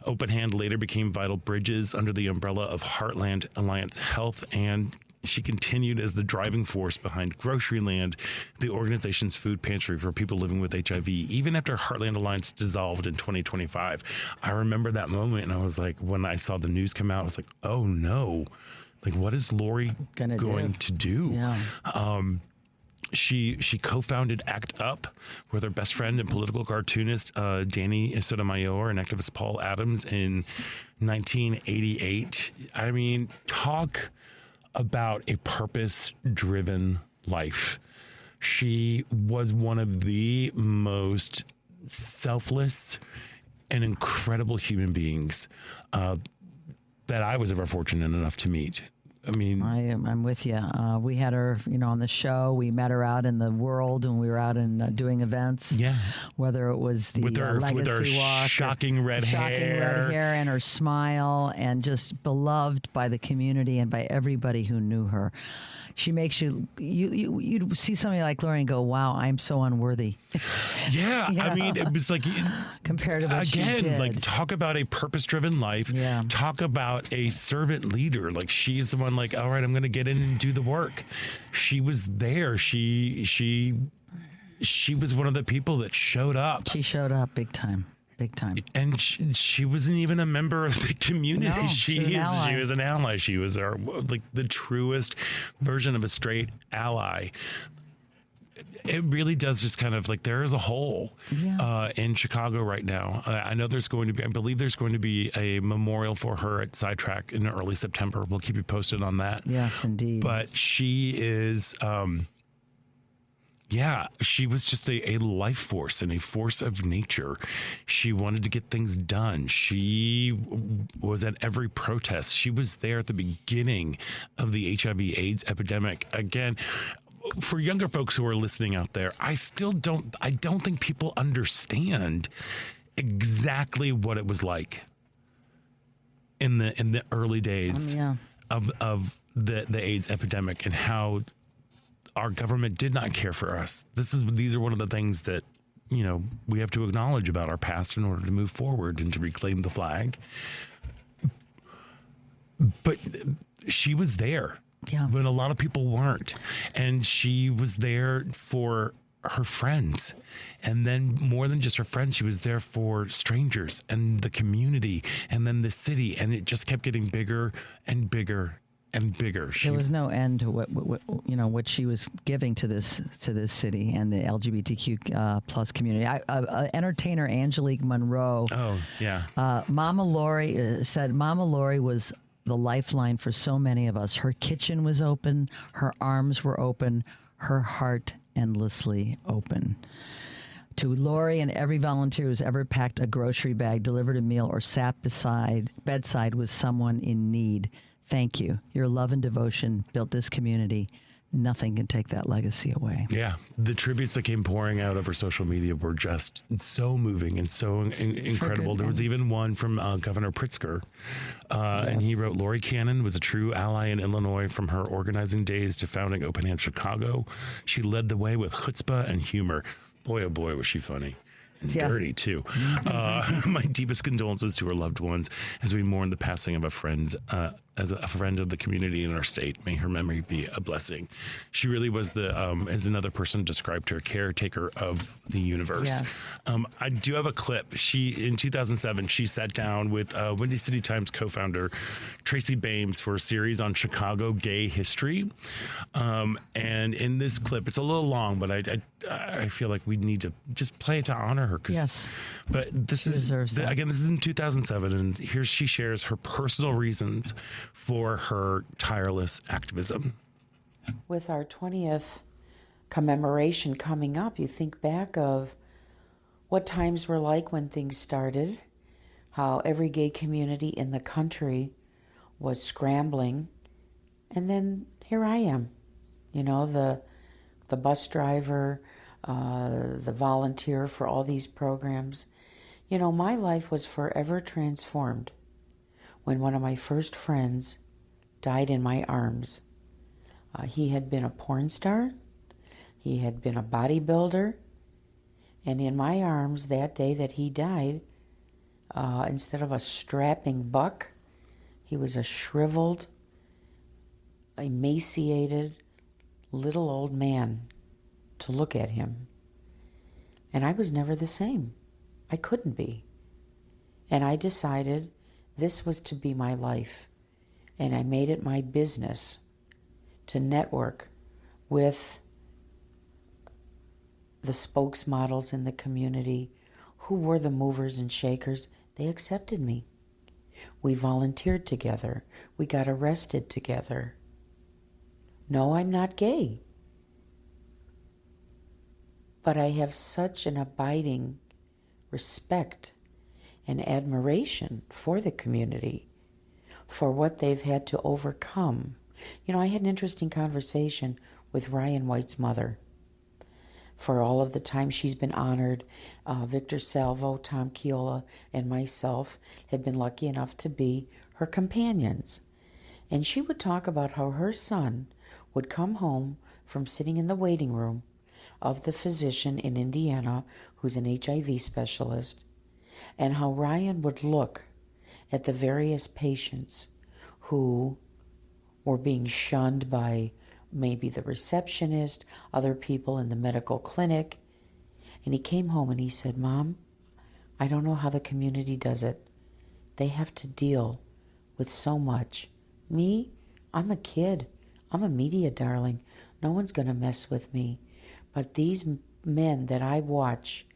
Open Hand later became Vital Bridges under the umbrella of Heartland Alliance Health, and she continued as the driving force behind Groceryland, the organization's food pantry for people living with HIV, even after Heartland Alliance dissolved in 2025. I remember that moment, and I was like, when I saw the news come out, I was like, oh no, like, what is Lori going to do? Yeah. She co-founded ACT UP with her best friend and political cartoonist Danny Sotomayor and activist Paul Adams in 1988. I mean, talk about a purpose-driven life. She was one of the most selfless and incredible human beings that I was ever fortunate enough to meet. I mean, I'm with you. We had her, on the show. We met her out in the world, and we were out and doing events. Yeah. Whether it was the with her legacy walk, shocking red hair, and her smile, and just beloved by the community and by everybody who knew her. She makes you see somebody like Lori and go, wow, I'm so unworthy. Yeah. I mean, it was like, compared to what she did. like, talk about a purpose-driven life. Yeah. Talk about a servant leader. Like, she's the one, like, all right, I'm going to get in and do the work. She was there. She was one of the people that showed up. She showed up big time. Big time. And she wasn't even a member of the community. No, she was an ally. She was the truest version of a straight ally. It really does just kind of like, there is a hole in Chicago right now. I know I believe there's going to be a memorial for her at Sidetrack in early September. We'll keep you posted on that. Yes, indeed. But she is, she was just a life force and a force of nature. She wanted to get things done. She was at every protest. She was there at the beginning of the HIV/AIDS epidemic. Again, for younger folks who are listening out there, I don't think people understand exactly what it was like in the early days of the AIDS epidemic, and how our government did not care for us. These are one of the things that, we have to acknowledge about our past in order to move forward and to reclaim the flag. But she was there when a lot of people weren't. And she was there for her friends. And then more than just her friends, she was there for strangers and the community and then the city. And it just kept getting bigger and bigger and bigger. There was no end to what she was giving to this city and the LGBTQ plus community. Entertainer Angelique Monroe. Oh yeah. Mama Lori said Mama Lori was the lifeline for so many of us. Her kitchen was open, her arms were open, her heart endlessly open. To Lori and every volunteer who's ever packed a grocery bag, delivered a meal, or sat bedside with someone in need, thank you. Your love and devotion built this community. Nothing can take that legacy away. Yeah. The tributes that came pouring out over social media were just so moving and so incredible. There was even one from Governor Pritzker. And he wrote, Lori Cannon was a true ally in Illinois from her organizing days to founding Open Hand Chicago. She led the way with chutzpah and humor. Boy, oh boy, was she funny. And dirty, too. My deepest condolences to her loved ones as we mourn the passing of a friend, as a friend of the community in our state. May her memory be a blessing. She really was as another person described her, caretaker of the universe. Yes. I do have a clip. In 2007, she sat down with Windy City Times co-founder Tracy Bames for a series on Chicago gay history. And in this clip, it's a little long, but I feel like we need to just play it to honor her. Yes. But this is in 2007, and here she shares her personal reasons for her tireless activism. With our 20th commemoration coming up, you think back of what times were like when things started, how every gay community in the country was scrambling, and then here I am, the bus driver, the volunteer for all these programs. My life was forever transformed when one of my first friends died in my arms. He had been a porn star, he had been a bodybuilder, and in my arms that day that he died, instead of a strapping buck, he was a shriveled, emaciated, little old man to look at him. And I was never the same. I couldn't be. And I decided this was to be my life. And I made it my business to network with the spokesmodels in the community who were the movers and shakers. They accepted me. We volunteered together. We got arrested together. No, I'm not gay. But I have such an abiding respect and admiration for the community, for what they've had to overcome You know, I had an interesting conversation with Ryan White's mother. For all of the time she's been honored, Victor Salvo, Tom Chiola, and myself have been lucky enough to be her companions. And she would talk about how her son would come home from sitting in the waiting room of the physician in Indiana who's an HIV specialist, and how Ryan would look at the various patients who were being shunned by maybe the receptionist, other people in the medical clinic. And he came home and he said, Mom, I don't know how the community does it. They have to deal with so much. Me, I'm a kid. I'm a media darling. No one's going to mess with me. But these men that I watch,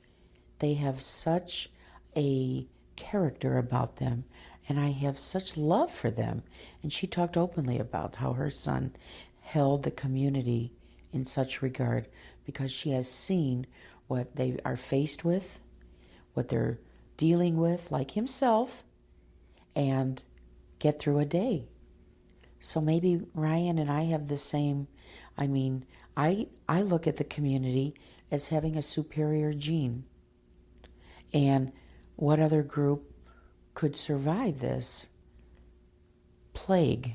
they have such a character about them, and I have such love for them. And she talked openly about how her son held the community in such regard because she has seen what they are faced with, what they're dealing with, like himself, and get through a day. So maybe Ryan and I have the same, I look at the community as having a superior gene. And what other group could survive this plague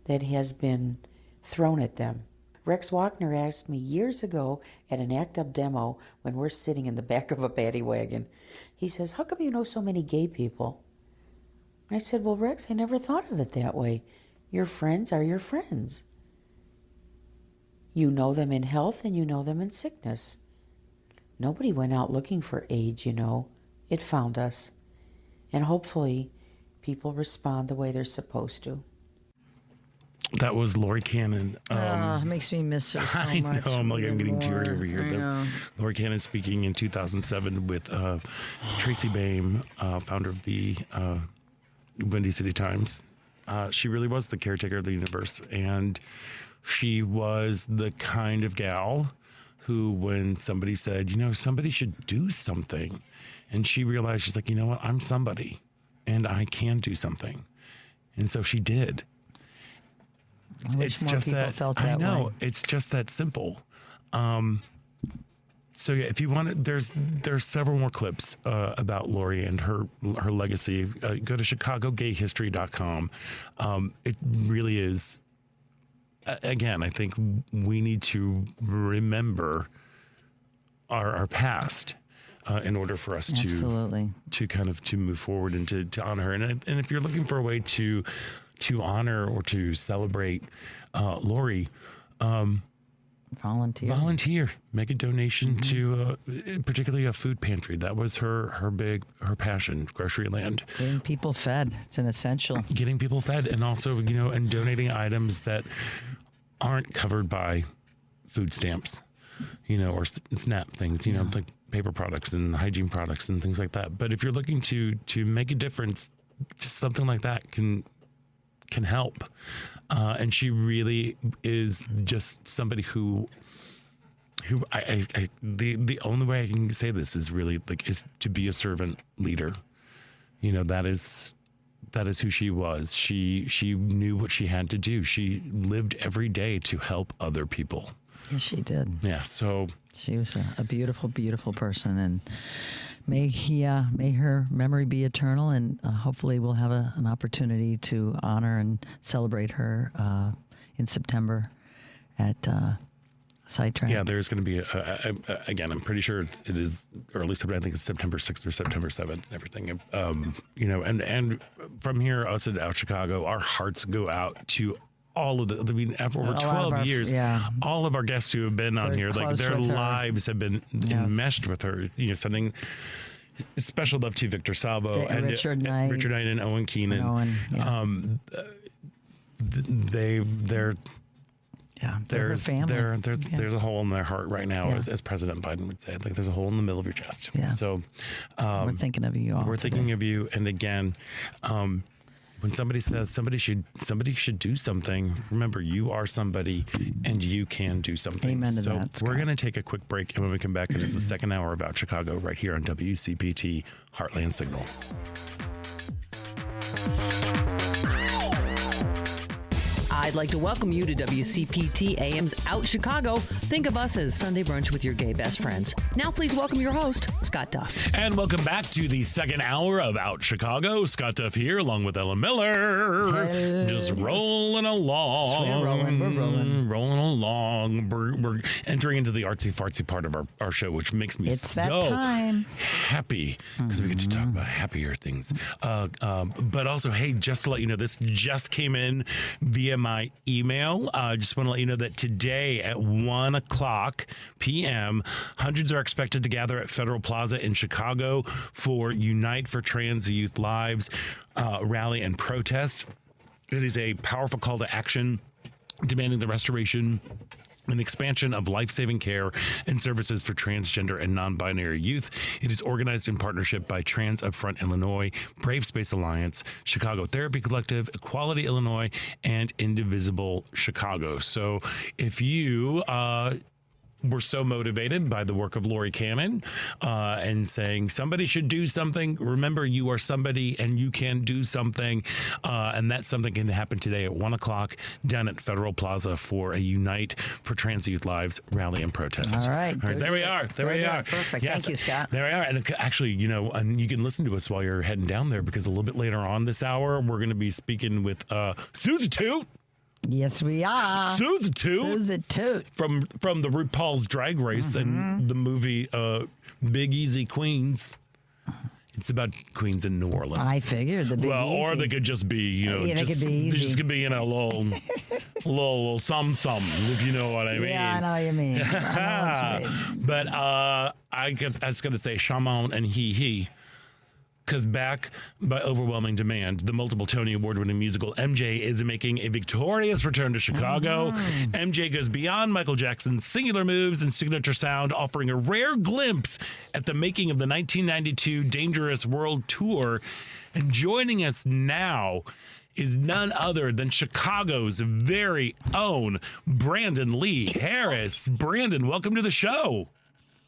that has been thrown at them? Rex Wagner asked me years ago at an ACT UP demo when we're sitting in the back of a paddy wagon. He says, how come you know so many gay people? And I said, well, Rex, I never thought of it that way. Your friends are your friends. You know them in health and you know them in sickness. Nobody went out looking for AIDS, you know. It found us. And hopefully people respond the way they're supposed to. That was Lori Cannon. It makes me miss her so I much. know. I'm getting teary over here. I know. Lori Cannon speaking in 2007 with Tracy Baim, founder of the Windy City Times. She really was the caretaker of the universe. And she was the kind of gal who, when somebody said, you know, somebody should do something, and she realized, she's like, you know what, I'm somebody and I can do something. And so she did. I wish more people felt that I know. way. It's just that simple. So yeah, if you want to, there's several more clips about Lori and her legacy. Go to ChicagoGayHistory.com. It really is. Again, I think we need to remember our past in order for us to kind of to move forward and to honor her. And if you're looking for a way to honor or to celebrate Lori, volunteer, make a donation to particularly a food pantry. That was her passion, grocery land. Getting people fed. It's an essential. Getting people fed, and also, you know, and donating items that aren't covered by food stamps, you know, or SNAP things, you know, like paper products and hygiene products and things like that. But if you're looking to make a difference, just something like that can help. And she really is just somebody who the only way I can say this is really is to be a servant leader. You know, that is who she was. She knew what she had to do. She lived every day to help other people. Yes, she did. Yeah. So she was a beautiful, beautiful person, and may her memory be eternal, and hopefully we'll have an opportunity to honor and celebrate her in September at Sidetrack. Yeah, there's going to be again. I'm pretty sure it is early September. I think it's September 6th or September 7th. And everything, you know, and from here, us at Out Chicago, our hearts go out to all of after over 12 years, all of our guests who have been on here, like their lives have been enmeshed with her. You know, sending special love to Victor Salvo and Richard Knight and Owen Keenan. They're her family. There's a hole in their heart right now, as President Biden would say. Like there's a hole in the middle of your chest. Yeah. So we're thinking of you all. We're thinking of you. And again, when somebody says somebody should do something, remember you are somebody and you can do something. Amen to that, Scott. We're going to take a quick break, and when we come back, it is the second hour of Out Chicago right here on WCPT Heartland Signal. I'd like to welcome you to WCPT AM's Out Chicago. Think of us as Sunday brunch with your gay best friends. Now please welcome your host, Scott Duff. And welcome back to the second hour of Out Chicago. Scott Duff here, along with Ella Miller. Just rolling along. We're rolling. Rolling along. We're entering into the artsy-fartsy part of our show, which makes me It's so that time. happy because we get to talk about happier things. But also, hey, just to let you know, this just came in via my email. Just want to let you know that today at 1 o'clock p.m., hundreds are expected to gather at Federal Plaza in Chicago for Unite for Trans Youth Lives rally and protest. It is a powerful call to action demanding the restoration and expansion of life-saving care and services for transgender and non-binary youth. It is organized in partnership by Trans Upfront Illinois, Brave Space Alliance, Chicago Therapy Collective, Equality Illinois, and Indivisible Chicago. So if you were so motivated by the work of Lori Cannon and saying somebody should do something, remember you are somebody and you can do something. And that something can happen today at 1 o'clock down at Federal Plaza for a Unite for Trans Youth Lives rally and protest. All right. There we are. There we are. Perfect. Yes, Thank you, Scott. There we are. And actually, you know, and you can listen to us while you're heading down there because a little bit later on this hour, we're going to be speaking with Suzie Toot. Yes, we are. Suzie Toot. Suzie Toot. From the RuPaul's Drag Race and the movie Big Easy Queens. It's about queens in New Orleans. I figured the Big Well, Easy. or they could just be, you know, Yeah, just, it could be they easy. just could be, you know, little some, if you know what I mean. Yeah, I know what you mean. I know what you mean. But I was going to say Shamon and he. Because back by overwhelming demand, the multiple Tony Award-winning musical MJ is making a victorious return to Chicago. MJ goes beyond Michael Jackson's singular moves and signature sound, offering a rare glimpse at the making of the 1992 Dangerous World Tour. And joining us now is none other than Chicago's very own Brandon Lee Harris. Brandon, welcome to the show.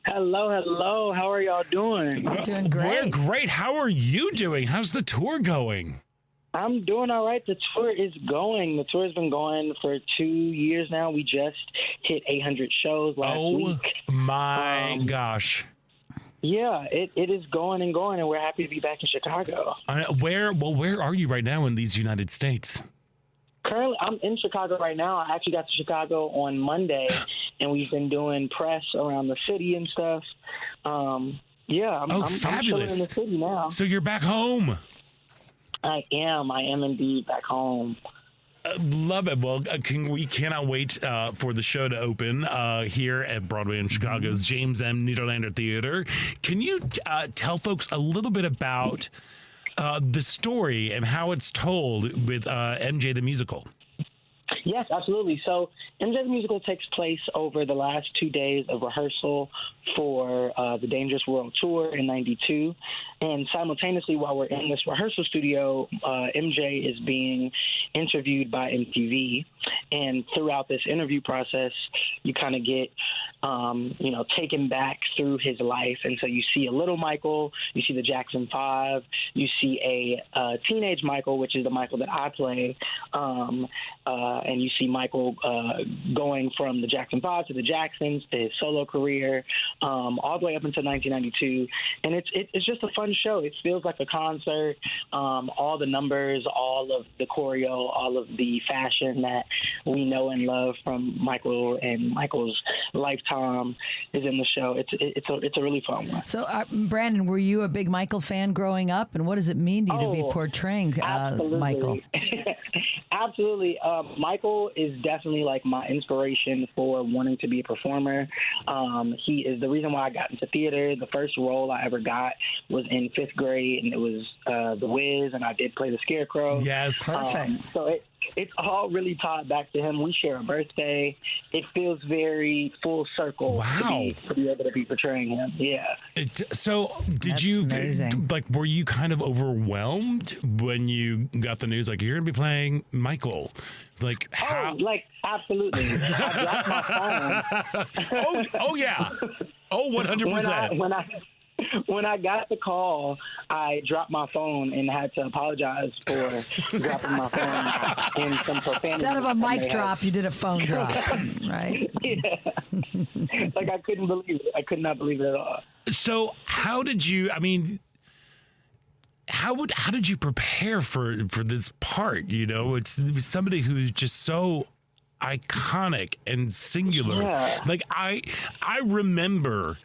Hello. How are y'all doing? We're doing great. We're great. How are you doing? How's the tour going? I'm doing all right. The tour is going. The tour has been going for 2 years now. We just hit 800 shows last week. Oh, my gosh. Yeah, it is going and going, and we're happy to be back in Chicago. Where are you right now in these United States? Currently, I'm in Chicago right now. I actually got to Chicago on Monday, and we've been doing press around the city and stuff. I'm fabulous. I'm chilling in the city now. So you're back home. I am indeed back home. Love it. Well, we cannot wait for the show to open here at Broadway in Chicago's James M. Niederlander Theater. Can you tell folks a little bit about the story and how it's told with MJ the Musical? Yes, absolutely. So MJ the Musical takes place over the last 2 days of rehearsal for the Dangerous World Tour in '92. And simultaneously, while we're in this rehearsal studio, MJ is being interviewed by MTV. And throughout this interview process, you kind of get, taken back through his life. And so you see a little Michael, you see the Jackson 5, you see a teenage Michael, which is the Michael that I play, and you see Michael going from the Jackson 5 to the Jacksons to his solo career, all the way up until 1992. And it's just a fun show. It feels like a concert. All the numbers, all of the choreo, all of the fashion that we know and love from Michael and Michael's lifetime is in the show. It's a really fun one. So, Brandon, were you a big Michael fan growing up? And what does it mean to you to be portraying Michael? Absolutely. Michael is definitely like my inspiration for wanting to be a performer. He is the reason why I got into theater. The first role I ever got was in 5th grade, and it was The Wiz, and I did play the Scarecrow. Yes. Perfect. So it's all really tied back to him. We share a birthday. It feels very full circle. Wow. To be able to be portraying him. Yeah. So did That's you, amazing. were you kind of overwhelmed when you got the news, like, you're going to be playing Michael? Like, how? Absolutely. I dropped my phone. Oh, yeah. Oh, 100%. when I got the call, I dropped my phone and had to apologize for dropping my phone in some profanity. Instead of a mic drop, you did a phone drop, right? Yeah. Like, I couldn't believe it. I could not believe it at all. So how did you, I mean, how did you prepare for this part? You know, it was somebody who's just so iconic and singular. Yeah. Like, I remember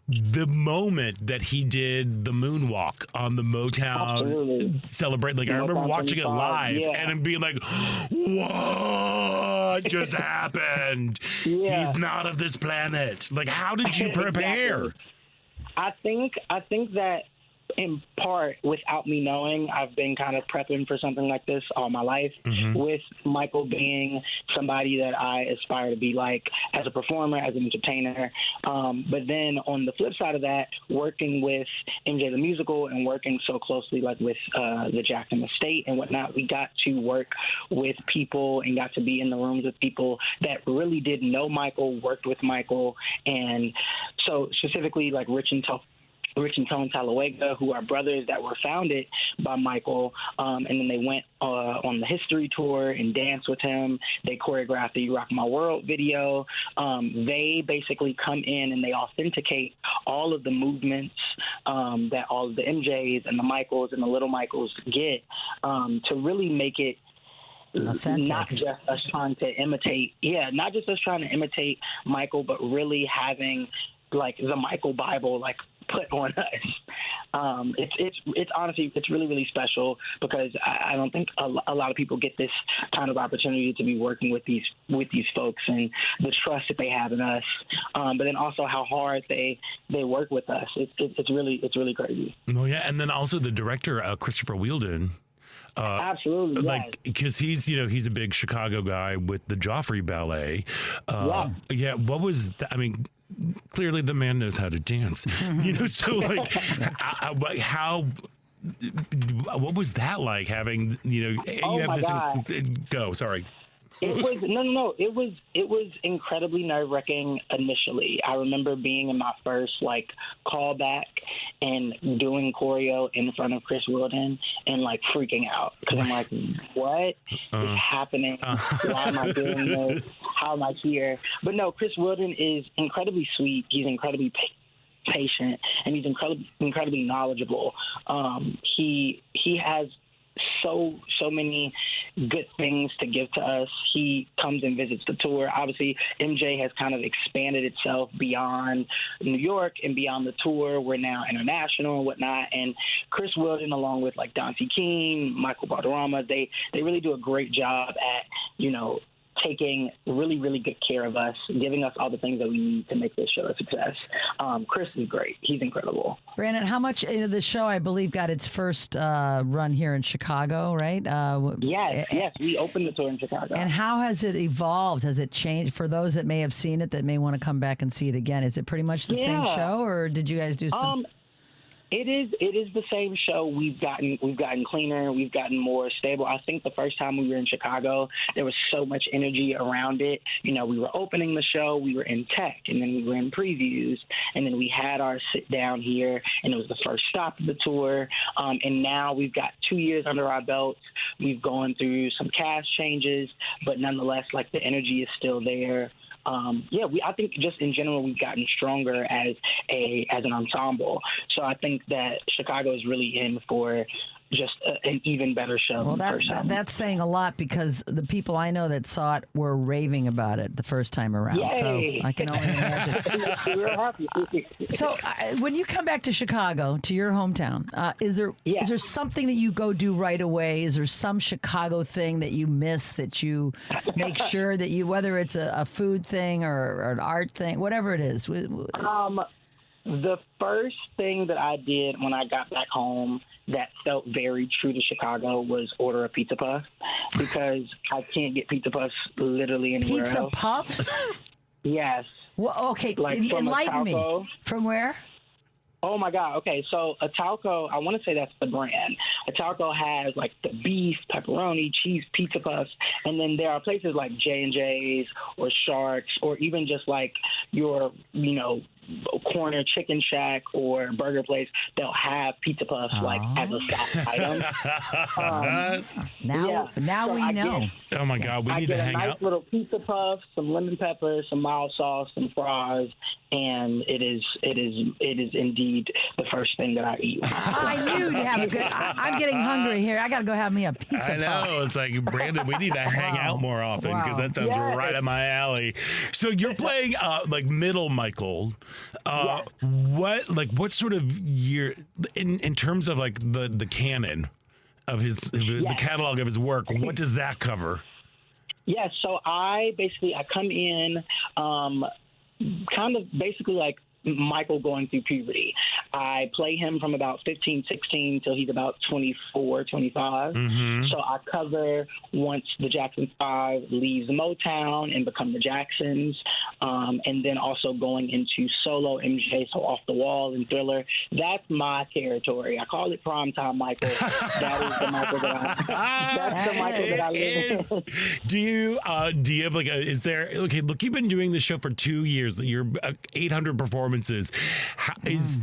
the moment that he did the moonwalk on the Motown celebrate. Like, I remember watching it live and being like, what just happened? Yeah. He's not of this planet. Like, how did you prepare? Exactly. I think that in part, without me knowing, I've been kind of prepping for something like this all my life, with Michael being somebody that I aspire to be like as a performer, as an entertainer. But then on the flip side of that, working with MJ the Musical and working so closely like with the Jackson Estate and whatnot, we got to work with people and got to be in the rooms with people that really did know Michael, worked with Michael. And so specifically like Rich and Tone Talawega, who are brothers that were founded by Michael, and then they went on the history tour and danced with him. They choreographed the You Rock My World video. They basically come in and they authenticate all of the movements that all of the MJs and the Michaels and the little Michaels get to really make it authentic. Not just us trying to imitate, not just us trying to imitate Michael, but really having like the Michael Bible, like put on us. It's honestly, it's really, really special because I don't think a lot of people get this kind of opportunity to be working with these folks and the trust that they have in us. But then also how hard they work with us. It's really crazy. Oh yeah. And then also the director, Christopher Wheeldon. Absolutely, like because he's a big Chicago guy with the Joffrey Ballet. What was I mean, clearly the man knows how to dance. So like how what was that like having you have this go sorry. It was no. It was incredibly nerve-wracking initially. I remember being in my first like callback and doing choreo in front of Chris Wheeldon and like freaking out because I'm like, what is happening? Why am I doing this? How am I here? But no, Chris Wheeldon is incredibly sweet. He's incredibly patient and he's incredibly knowledgeable. He has so many good things to give to us. He comes and visits the tour. Obviously, MJ has kind of expanded itself beyond New York and beyond the tour. We're now international and whatnot. And Chris Wheeldon, along with like Dante Keene, Michael Valderrama, they really do a great job at, taking really, really good care of us, giving us all the things that we need to make this show a success. Chris is great. He's incredible. Brandon, how much the show, I believe, got its first run here in Chicago, right? Yes. We opened the tour in Chicago. And how has it evolved? Has it changed? For those that may have seen it that may want to come back and see it again, is it pretty much the same show, or did you guys do some... It is the same show. We've gotten cleaner. We've gotten more stable. I think the first time we were in Chicago, there was so much energy around it. We were opening the show. We were in tech, and then we were in previews, and then we had our sit down here, and it was the first stop of the tour. And now we've got 2 years under our belts. We've gone through some cast changes, but nonetheless, like the energy is still there. I think just in general we've gotten stronger as an ensemble. So I think that Chicago is really in for just an even better show. Well, that's saying a lot because the people I know that saw it were raving about it the first time around. Yay. So I can only imagine. We're happy. So when you come back to Chicago, to your hometown, is there something that you go do right away? Is there some Chicago thing that you miss that you make sure that you, whether it's a food thing or an art thing, whatever it is? The first thing that I did when I got back home that felt very true to Chicago was order a pizza puff because I can't get pizza puffs literally anywhere else. Pizza puffs? Yes. Well, okay, like enlighten me. From where? Oh, my God. Okay, so Italco, I want to say that's the brand. Italco has, like, the beef, pepperoni, cheese, pizza puffs, and then there are places like J&J's or Sharks or even just, like, your, corner chicken shack or burger place, they'll have pizza puffs like as a side item. Now So we I know. get- Oh my God, we I need get to a hang nice out. little pizza puff, some lemon pepper, some mild sauce, some fries, and it is indeed the first thing that I eat. I knew you'd have a good. I'm getting hungry here. I got to go have me a pizza. I know. puff. It's like, Brandon, we need to hang out more often because Wow. that sounds Yes. right up my alley. So you're playing like middle Michael. What sort of year in terms of like the canon of the catalog of his work? What does that cover? Yes, so I come in kind of basically like Michael going through puberty. I play him from about 15, 16 till he's about 24, 25. So I cover once the Jackson 5 leaves Motown and become the Jacksons, and then also going into solo MJ, so Off the Wall and Thriller. That's my territory. I call it Primetime Michael. That is the Michael that I live in. Do you have like is there, okay, look, you've been doing this show for 2 years, you're 800 performances.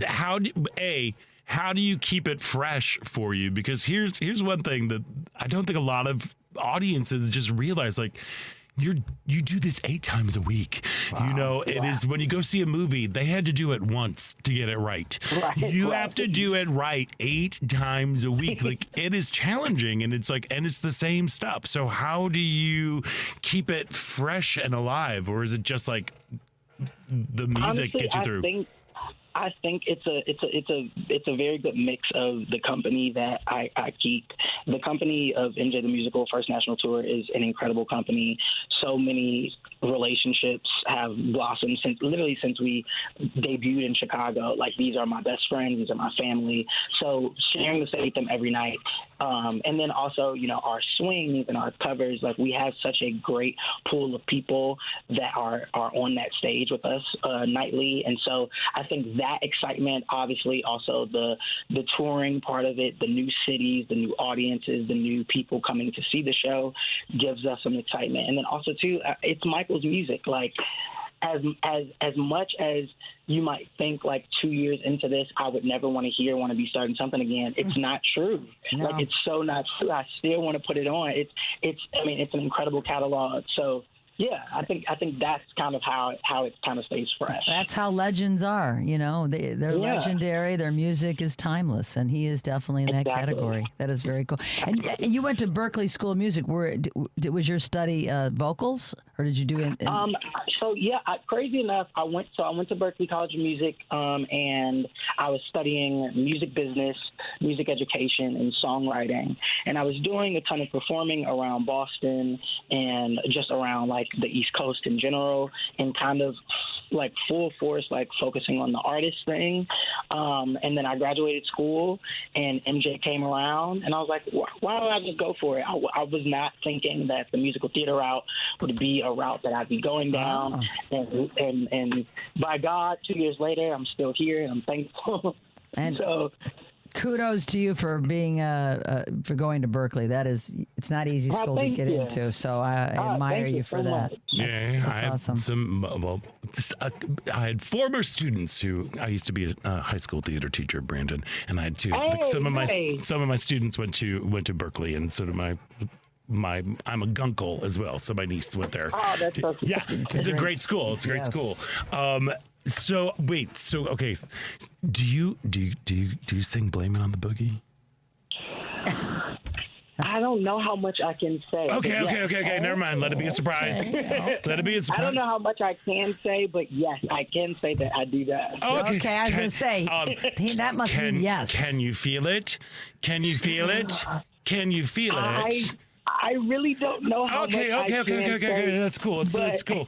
How do you keep it fresh for you? Because here's one thing that I don't think a lot of audiences just realize, like, you do this 8 times a week. Wow. You know, it is when you go see a movie, they had to do it once to get it right. You have to do it right 8 times a week. Like, it is challenging, and it's the same stuff. So how do you keep it fresh and alive, or is it just like the music Honestly, gets you through? I think it's a very good mix of the company that I keep. The company of NJ the Musical First National Tour is an incredible company. So many relationships have blossomed since we debuted in Chicago. Like, these are my best friends, these are my family. So sharing the stage with them every night, and then also, you know, our swings and our covers. Like, we have such a great pool of people that are on that stage with us nightly, and so I think that excitement, obviously, also the touring part of it, the new cities, the new audiences, the new people coming to see the show, gives us some excitement. And then also too, it's Michael's music. Like, as much as you might think, like, 2 years into this, I would never want to be starting something again. It's not true. No. Like, it's so not true. I still want to put it on. It's an incredible catalog. So yeah, I think that's kind of how it kind of stays fresh. That's how legends are. You know, they're legendary. Their music is timeless, and he is definitely in that category. That is very cool. And you went to Berklee School of Music. Was your study vocals, or did you do it? So yeah, crazy enough, I went to Berklee College of Music, and I was studying music business, music education, and songwriting. And I was doing a ton of performing around Boston and just around like the East Coast in general, and kind of like full force, like focusing on the artist thing. And then I graduated school, and MJ came around, and I was like, why don't I just go for it? I was not thinking that the musical theater route would be a route that I'd be going down. And by God, 2 years later, I'm still here, and I'm thankful. And so, kudos to you for being for going to Berklee. It's not easy school to get into, so I admire you for so that. much. That's awesome. I had former students who I used to be a high school theater teacher, Brandon, and I had two. Some of my students went to Berklee, and sort of I'm a gunkle as well, so my niece went there. Oh, that's so cute. Yeah, it's a great school. It's a great school. Okay. Do you sing "Blame It on the Boogie"? I don't know how much I can say. Okay. Never mind. Let it be a surprise. Let it be a surprise. I don't know how much I can say, but yes, I can say that I do that. Okay, I was going to say, that must mean yes. Can you feel it? Can you feel it? Can you feel it? I really don't know how much I can say. That's cool. That's cool.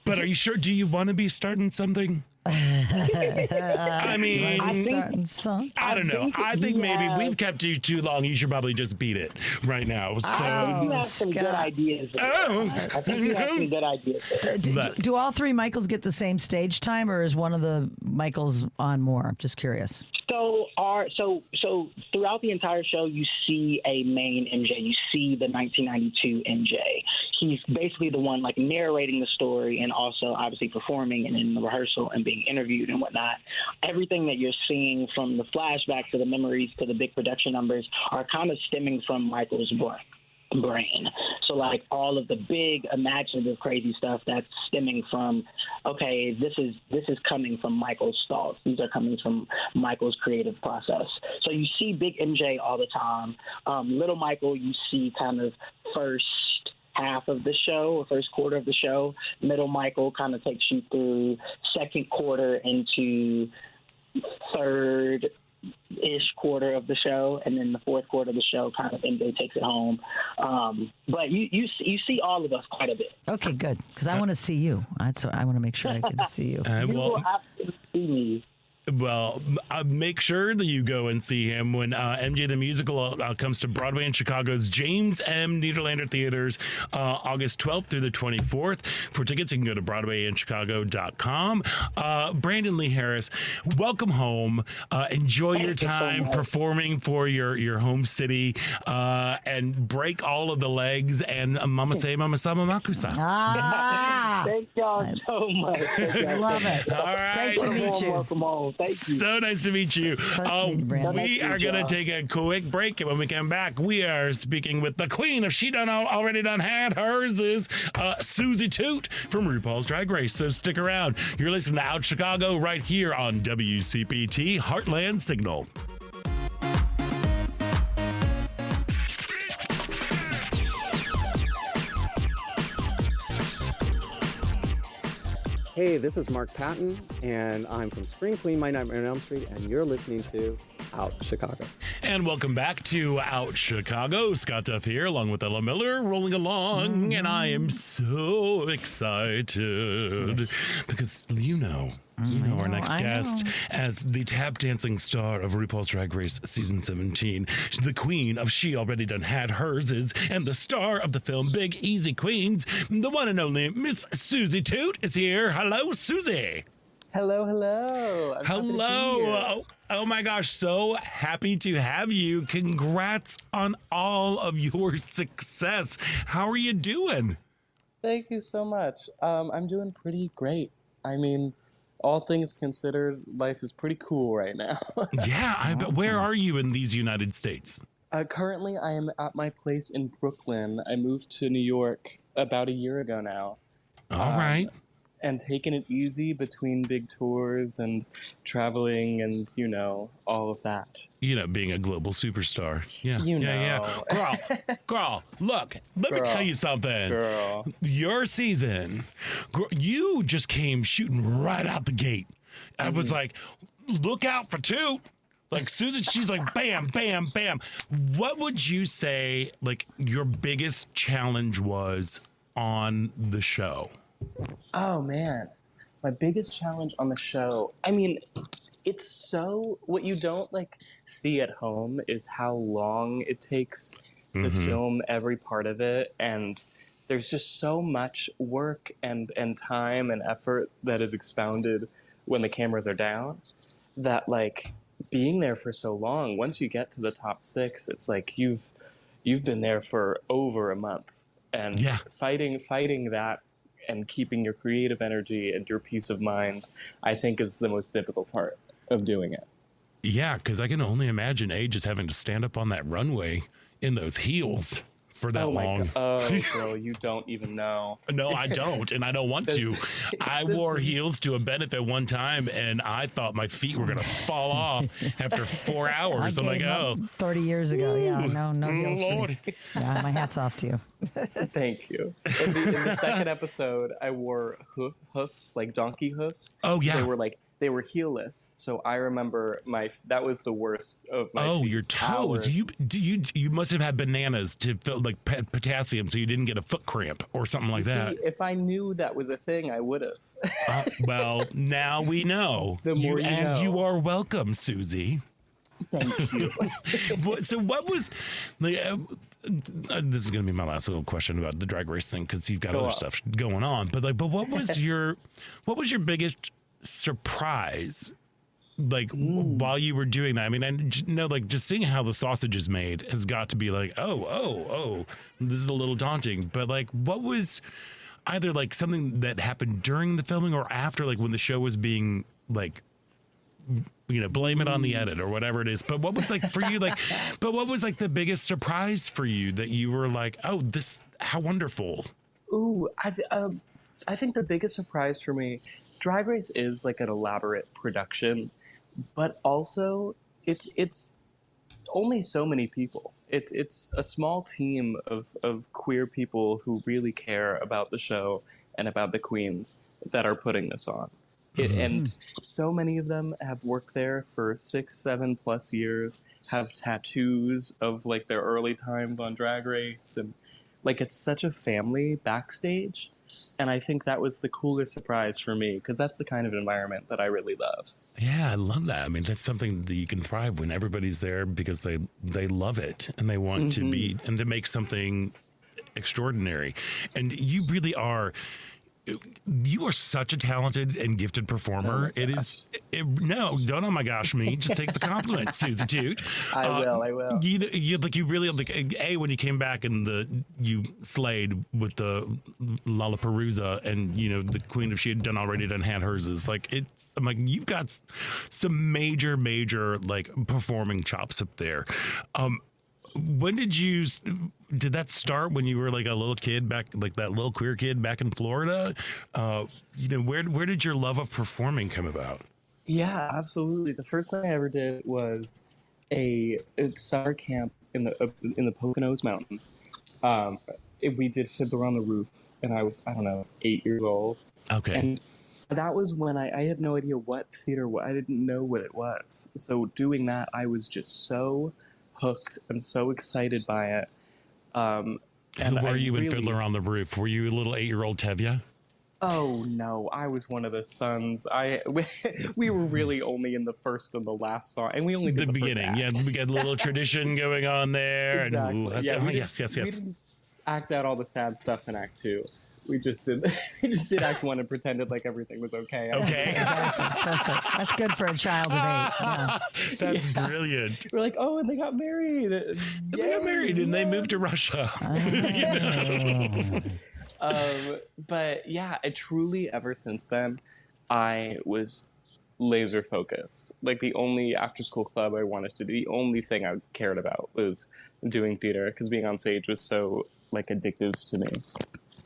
But are you sure? Do you want to be starting something? I mean, I don't know. I think maybe we've kept you too long. You should probably just beat it right now. So I think you have some good ideas. I think you have some good ideas. Do all 3 Michaels get the same stage time, or is one of the Michaels on more? I'm just curious. So throughout the entire show, you see a main MJ. You see the 1992 MJ. He's basically the one like narrating the story and also obviously performing and in the rehearsal and being interviewed and whatnot. Everything that you're seeing from the flashbacks to the memories to the big production numbers are kind of stemming from Michael's brain. So like all of the big imaginative crazy stuff that's stemming from, okay, this is coming from Michael's thoughts. These are coming from Michael's creative process. So you see big MJ all the time. Little Michael, you see kind of first half of the show, or first quarter of the show. Middle Michael kind of takes you through second quarter into third-ish quarter of the show, and then the fourth quarter of the show kind of MJ takes it home. But you see all of us quite a bit. Okay, good, because I want to see you. I want to make sure I can see you. You will absolutely see me. Well, make sure that you go and see him when MJ the Musical comes to Broadway in Chicago's James M. Nederlander Theaters August 12th through the 24th. For tickets, you can go to BroadwayInChicago.com. Brandon Lee Harris, welcome home. Enjoy your time performing for your home city and break all of the legs and Mama Say, Mama Sama Makusa. Thank y'all so much. I love it. All right. Great to meet you. Welcome home. Thank you. So nice to meet you. We are going to take a quick break, and when we come back, we are speaking with the queen. If she already done had hers is Suzie Toot from RuPaul's Drag Race. So stick around. You're listening to Out Chicago right here on WCPT Heartland Signal. Hey, this is Mark Patton, and I'm from Spring Clean, My Nightmare on Elm Street, and you're listening to Out Chicago. And welcome back to Out Chicago. Scott Duff here, along with Ella Miller, rolling along, and I am so excited because our next guest as the tap dancing star of RuPaul's Drag Race season 17. She's the queen of She Already Done Had Hers is, and the star of the film Big Easy Queens, the one and only Miss Suzie Toot is here. Hello, Suzie. Hello. I'm Hello. Oh my gosh, so happy to have you. Congrats on all of your success. How are you doing? Thank you so much. I'm doing pretty great. I mean, all things considered, life is pretty cool right now. Yeah, I bet. Where are you in these United States? Currently, I am at my place in Brooklyn. I moved to New York about a year ago now. All right. And taking it easy between big tours and traveling and, all of that. Being a global superstar. Yeah. Girl, look, let me tell you something. Girl. Your season, you just came shooting right out the gate. I was like, look out for Toot. Like Susan, she's like, bam, bam, bam. What would you say, like, your biggest challenge was on the show? Oh, man. My biggest challenge on the show, I mean, it's so, what you don't, see at home is how long it takes to film every part of it. And there's just so much work and time and effort that is expounded when the cameras are down that, being there for so long, once you get to the top 6, it's like you've been there for over a month. And fighting that and keeping your creative energy and your peace of mind, I think, is the most difficult part of doing it. Yeah, because I can only imagine just having to stand up on that runway in those heels for that long. Oh, girl, you don't even know. No, I don't, and I don't want to. I wore heels to a benefit one time, and I thought my feet were going to fall off after 4 hours. I'm like, 30 years ago. Yeah, no heels for me. Yeah, my hat's off to you. Thank you. In the second episode, I wore hoofs, like donkey hoofs. Oh, yeah. They were heelless, so I remember that was the worst of my feet. Your toes. You must have had bananas to fill potassium, so you didn't get a foot cramp or something like that. If I knew that was a thing, I would have. Well, now we know. The more you know. You are welcome, Suzie. Thank you. So what was this is going to be my last little question about the Drag Race thing, because you've got other stuff going on. But what was your biggest surprise like while you were doing that? I mean, I know like just seeing how the sausage is made has got to be like, oh, this is a little daunting. But like, what was either like something that happened during the filming or after, like when the show was being like, blame it on the edit or whatever it is. But what was like for you, like, but what was like the biggest surprise for you that you were like, oh, how wonderful. Ooh, I think the biggest surprise for me, Drag Race is like an elaborate production, but also it's only so many people. It's a small team of queer people who really care about the show and about the queens that are putting this on. And so many of them have worked there for 6-7+ years, have tattoos of like their early times on Drag Race, and like it's such a family backstage. And I think that was the coolest surprise for me, because that's the kind of environment that I really love. Yeah, I love that. I mean, that's something that you can thrive when everybody's there because they love it and they want to be and to make something extraordinary. And you really are. You are such a talented and gifted performer. No, don't oh my gosh me. Just take the compliment, Suzie Toot. I will. You really like when you came back and you slayed with the Lollapalooza and the Queen, if she had already had hers, is like I'm like, you've got some major like performing chops up there. When did that start, when you were like a little kid back, like that little queer kid back in Florida? Where did your love of performing come about? Yeah, absolutely. The first thing I ever did was a summer camp in the Poconos Mountains. We did Fiddler on the Roof, and I was, 8 years old. Okay. And that was when I had no idea what theater was. I didn't know what it was. So doing that, I was just so hooked and so excited by it. And who were you in Fiddler on the Roof? Were you a little 8-year-old Tevye? Oh no, I was one of the sons. We were really only in the first and the last song, and we only did the beginning. Yeah, we got a little tradition going on there. Exactly. And, yes. We didn't act out all the sad stuff in Act 2. We just did Act 1 and pretended like everything was okay. Okay. Exactly. Perfect. That's good for a child of 8. Yeah. That's brilliant. We're like, oh, and they got married. And they moved to Russia. But yeah, truly ever since then, I was laser focused. Like the only after school club I wanted to do, the only thing I cared about was doing theater, because being on stage was so like addictive to me.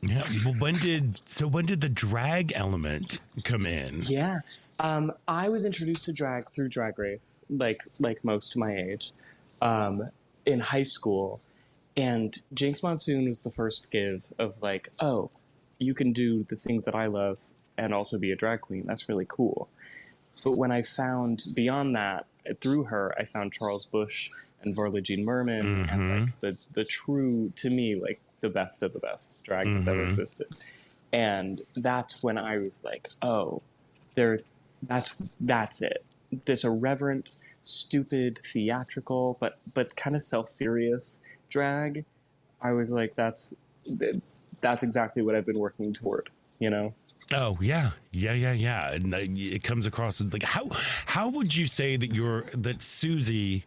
Yeah. Well, when did the drag element come in? Yeah. I was introduced to drag through Drag Race, like most my age, in high school. And Jinx Monsoon was the first give of like, oh, you can do the things that I love and also be a drag queen. That's really cool. But when I found beyond that, through her, I found Charles Busch and Varla Jean Merman and like the true, to me, like the best of the best drag that's ever existed. And that's when I was like, oh, that's it. This irreverent, stupid, theatrical, but kind of self-serious drag. I was like, that's exactly what I've been working toward, Oh yeah. And it comes across as like, how would you say that Suzie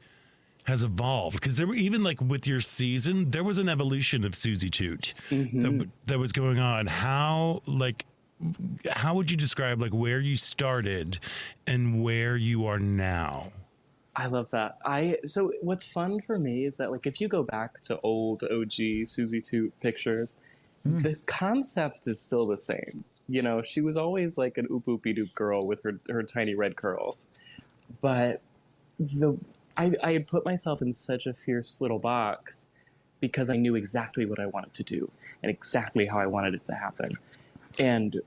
has evolved? Because there were, even like with your season, there was an evolution of Suzie Toot that was going on. How would you describe like where you started and where you are now? I love that. So what's fun for me is that like if you go back to old OG Suzie Toot pictures, the concept is still the same. She was always like an oop-oopy-doop girl with her tiny red curls. But I had put myself in such a fierce little box because I knew exactly what I wanted to do and exactly how I wanted it to happen. And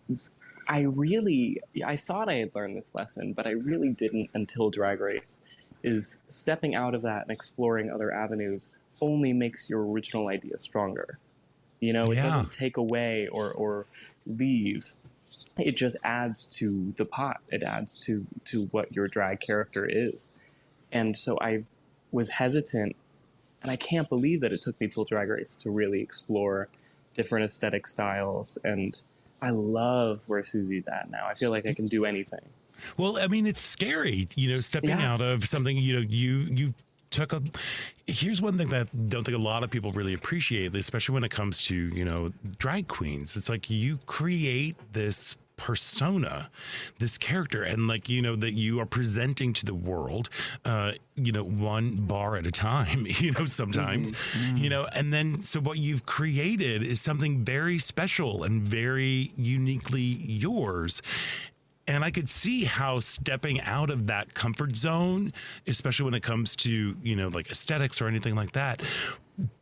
I thought I had learned this lesson, but I really didn't until Drag Race. Is stepping out of that and exploring other avenues only makes your original idea stronger. It doesn't take away or leave. It just adds to the pot. It adds to what your drag character is. And so I was hesitant, and I can't believe that it took me till Drag Race to really explore different aesthetic styles. And I love where Suzie's at now. I feel like I can do anything. Well, I mean, it's scary, stepping out of something, you took here's one thing that I don't think a lot of people really appreciate, especially when it comes to, drag queens. It's like you create this persona, this character, and that you are presenting to the world, one bar at a time, sometimes, and then so what you've created is something very special and very uniquely yours. And I could see how stepping out of that comfort zone, especially when it comes to, like aesthetics or anything like that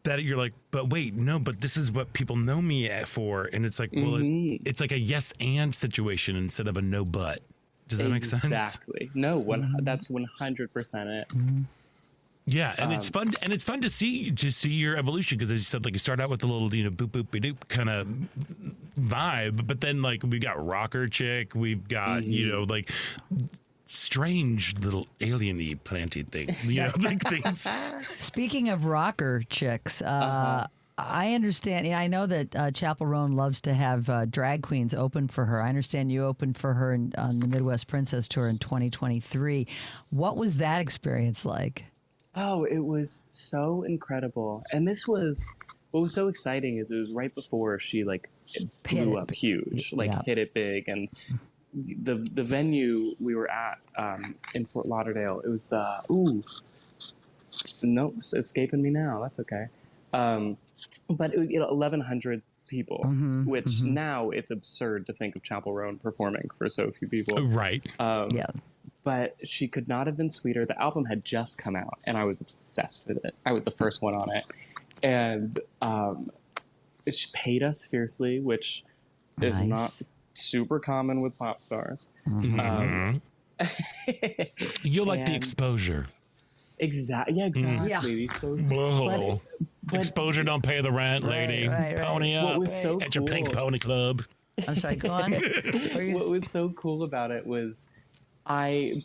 you're like, but wait, no, but this is what people know me for. And it's like, well, it's like a yes and situation instead of a no but. Does that make sense? Exactly. No, that's 100% it. Yeah, and it's fun, to see your evolution, because as you said, like you start out with a little boop boop doop kind of vibe, but then like we got rocker chick, we've got like strange little alien-y planty thing, like things. Speaking of rocker chicks, I understand. I know that Chapel Roan loves to have drag queens open for her. I understand you opened for her on the Midwest Princess Tour in 2023. What was that experience like? Oh, it was so incredible. And what was so exciting is it was right before she blew up huge, hit it big. And the venue we were at in Fort Lauderdale, it was it's escaping me now. That's okay. But 1,100 people, which now it's absurd to think of Chapel Roan performing for so few people. Right. Yeah. But she could not have been sweeter. The album had just come out, and I was obsessed with it. I was the first one on it. And she paid us fiercely, which is not super common with pop stars. You like the exposure. Exactly. Yeah, exactly. The exposure. Whoa. But exposure don't pay the rent, lady. Right. Pony up. What was so at your Pink Pony Club. I'm sorry, go on. What was so cool about it was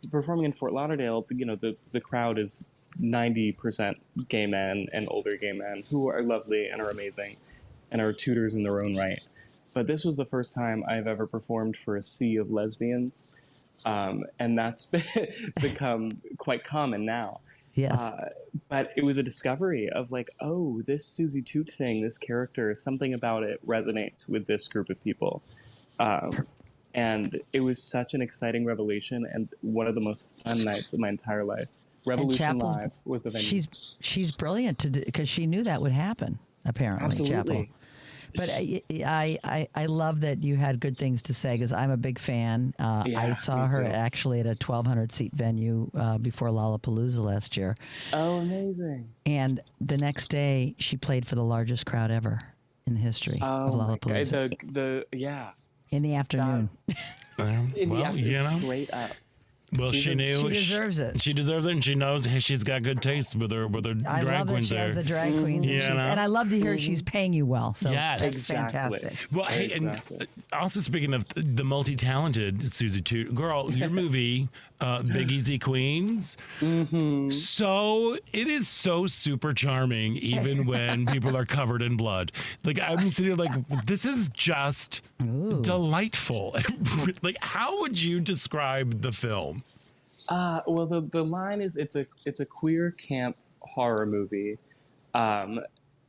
performing in Fort Lauderdale, the crowd is 90% gay men and older gay men who are lovely and are amazing and are tutors in their own right. But this was the first time I've ever performed for a sea of lesbians. And that's become quite common now. Yes. But it was a discovery of this Suzie Toot thing, this character, something about it resonates with this group of people. And it was such an exciting revelation and one of the most fun nights of my entire life. Revolution Live was the venue. She's brilliant because she knew that would happen, apparently. Absolutely. Chapel. But I love that you had good things to say, because I'm a big fan. I saw her actually at a 1,200-seat venue before Lollapalooza last year. Oh, amazing. And the next day, she played for the largest crowd ever in the history of Lollapalooza. In the afternoon. Straight up. Well, she knew she deserves it. She deserves it, and she knows she's got good taste with her I drag love queens that she there. has the drag queens, and I love to hear she's paying you well. So yes, that's fantastic. Well, hey, and also speaking of the multi-talented Suzie Toot, girl, your movie, Big Easy Queens. So it is so super charming, even when people are covered in blood. I'm sitting there this is just delightful. How would you describe the film? Well, the line is it's a queer camp horror movie, and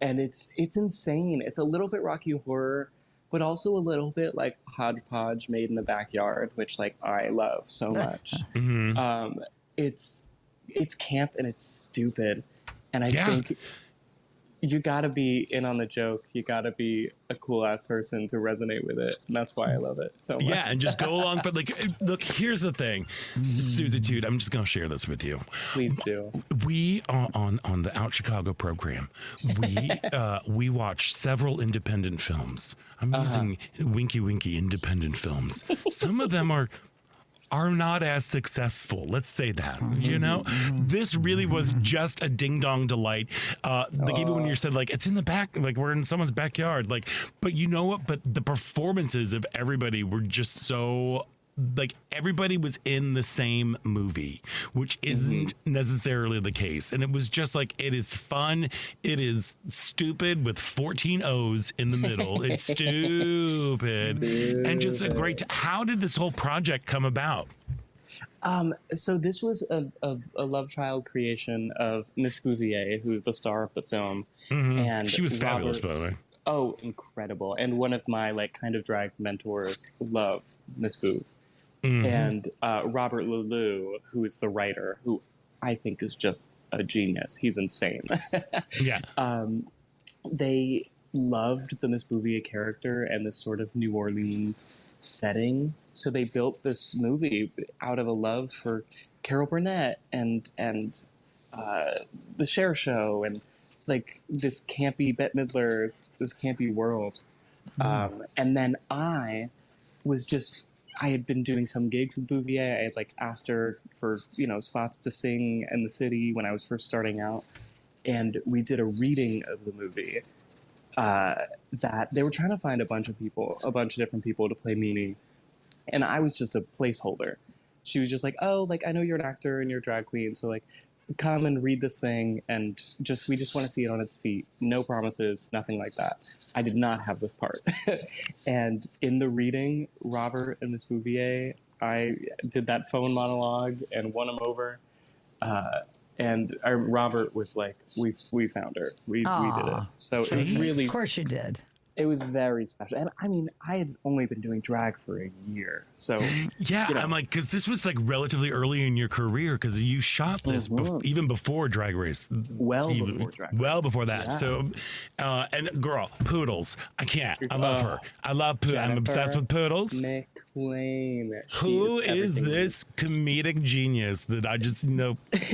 it's insane. It's a little bit Rocky Horror, but also a little bit like Hodgepodge made in the backyard, which I love so much. It's camp and it's stupid, and I think you gotta be in on the joke. You gotta be a cool ass person to resonate with it, and that's why I love it so much. Yeah, and just go along. But look, here's the thing, Suzie Toot. I'm just gonna share this with you. Please do. We on the Out Chicago program. We watch several independent films. I'm using winky independent films. Some of them are not as successful. Let's say that, this really was just a ding dong delight. Even when you said it's in the back, we're in someone's backyard, but you know what? But the performances of everybody were just so like everybody was in the same movie, which isn't necessarily the case. And it was just like, it is fun. It is stupid with 14 O's in the middle. It's stupid. And just a great, how did this whole project come about? So this was a love child creation of Miss Bouvier, who's the star of the film. And she was fabulous, by the way. Oh, incredible. And one of my kind of drag mentors love Miss Boo. And Robert Lulu, who is the writer, who I think is just a genius. He's insane. Yeah. They loved the Miss Bouvier character and this sort of New Orleans setting. So they built this movie out of a love for Carol Burnett and the Cher Show and like this campy Bette Midler, this campy world. And then I had been doing some gigs with Bouvier. I had like asked her for, spots to sing in the city when I was first starting out. And we did a reading of the movie that they were trying to find a bunch of different people to play Mimi. And I was just a placeholder. She was just like, oh, like, I know you're an actor and you're a drag queen. So like, come and read this thing. And we just want to see it on its feet. No promises, nothing like that. I did not have this part. And in the reading, Robert and Miss Bouvier, I did that phone monologue and won them over. And Robert was like, we found her. We did it. So it was really... Of course you did. It was very special. And I mean, I had only been doing drag for a year. So, yeah, I'm like, because this was like relatively early in your career, because you shot this even before Drag Race. Before Drag Race. Well before that. Yeah. So, and girl, Poodles. I can't. I love her. I love Poodles. I'm obsessed with Poodles. McLean. Who is this comedic genius that I just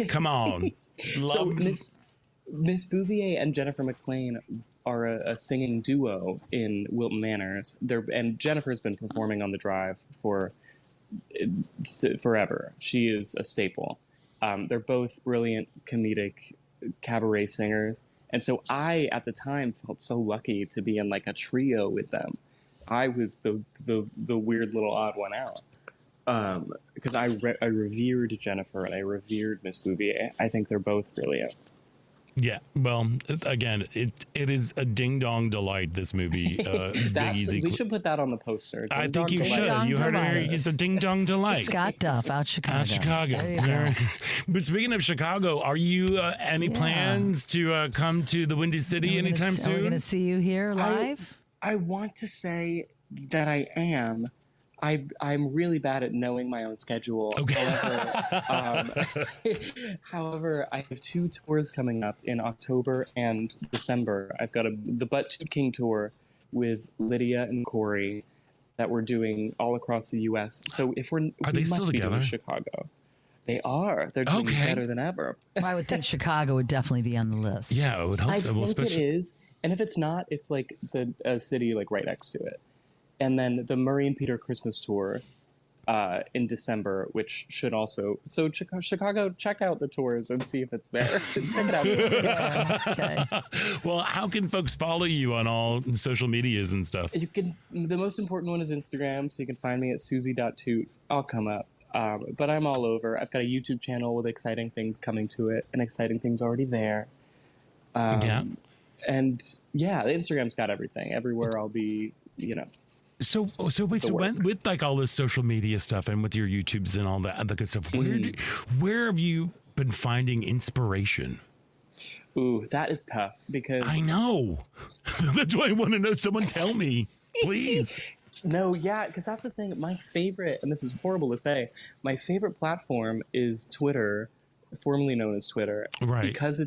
come on. So Miss Bouvier and Jennifer McLean are a singing duo in Wilton Manors. And Jennifer's been performing on the Drive for forever. She is a staple. They're both brilliant comedic cabaret singers. And so I, at the time, felt so lucky to be in like a trio with them. I was the weird little odd one out. Because I revered Jennifer and I revered Miss Bouvier. I think they're both brilliant. Yeah, well, again, it is a ding-dong delight, this movie. We should put that on the poster. I think you should. You heard it. It's a ding-dong delight. Scott Duff, Out Chicago. Out Chicago. There you go. But speaking of Chicago, are you any plans to come to the Windy City anytime soon? Are we going to see you here live? I want to say that I am. I'm really bad at knowing my own schedule. Okay. However, I have 2 tours coming up in October and December. I've got the Butt Toot King tour with Lydia and Corey that we're doing all across the U.S. So we must be doing Chicago. They are. They're doing better than ever. Well, I would think Chicago would definitely be on the list. Yeah, I would hope so. I think it is. And if it's not, it's like a city like right next to it. And then the Murray and Peter Christmas tour in December, which should also... So Chicago, check out the tours and see if it's there. Check it out. Yeah, okay. Well, how can folks follow you on all social medias and stuff? The most important one is Instagram, so you can find me at Suzie.Toot. I'll come up. But I'm all over. I've got a YouTube channel with exciting things coming to it and exciting things already there. And yeah, the Instagram's got everything. Everywhere I'll be, So with like all this social media stuff and with your YouTubes and all that other good stuff, where have you been finding inspiration? Ooh, that is tough because I know. That's why I want to know. Someone tell me, please. No, yeah, because that's the thing. My favorite, and this is horrible to say, my favorite platform is Twitter, formerly known as Twitter, right? Because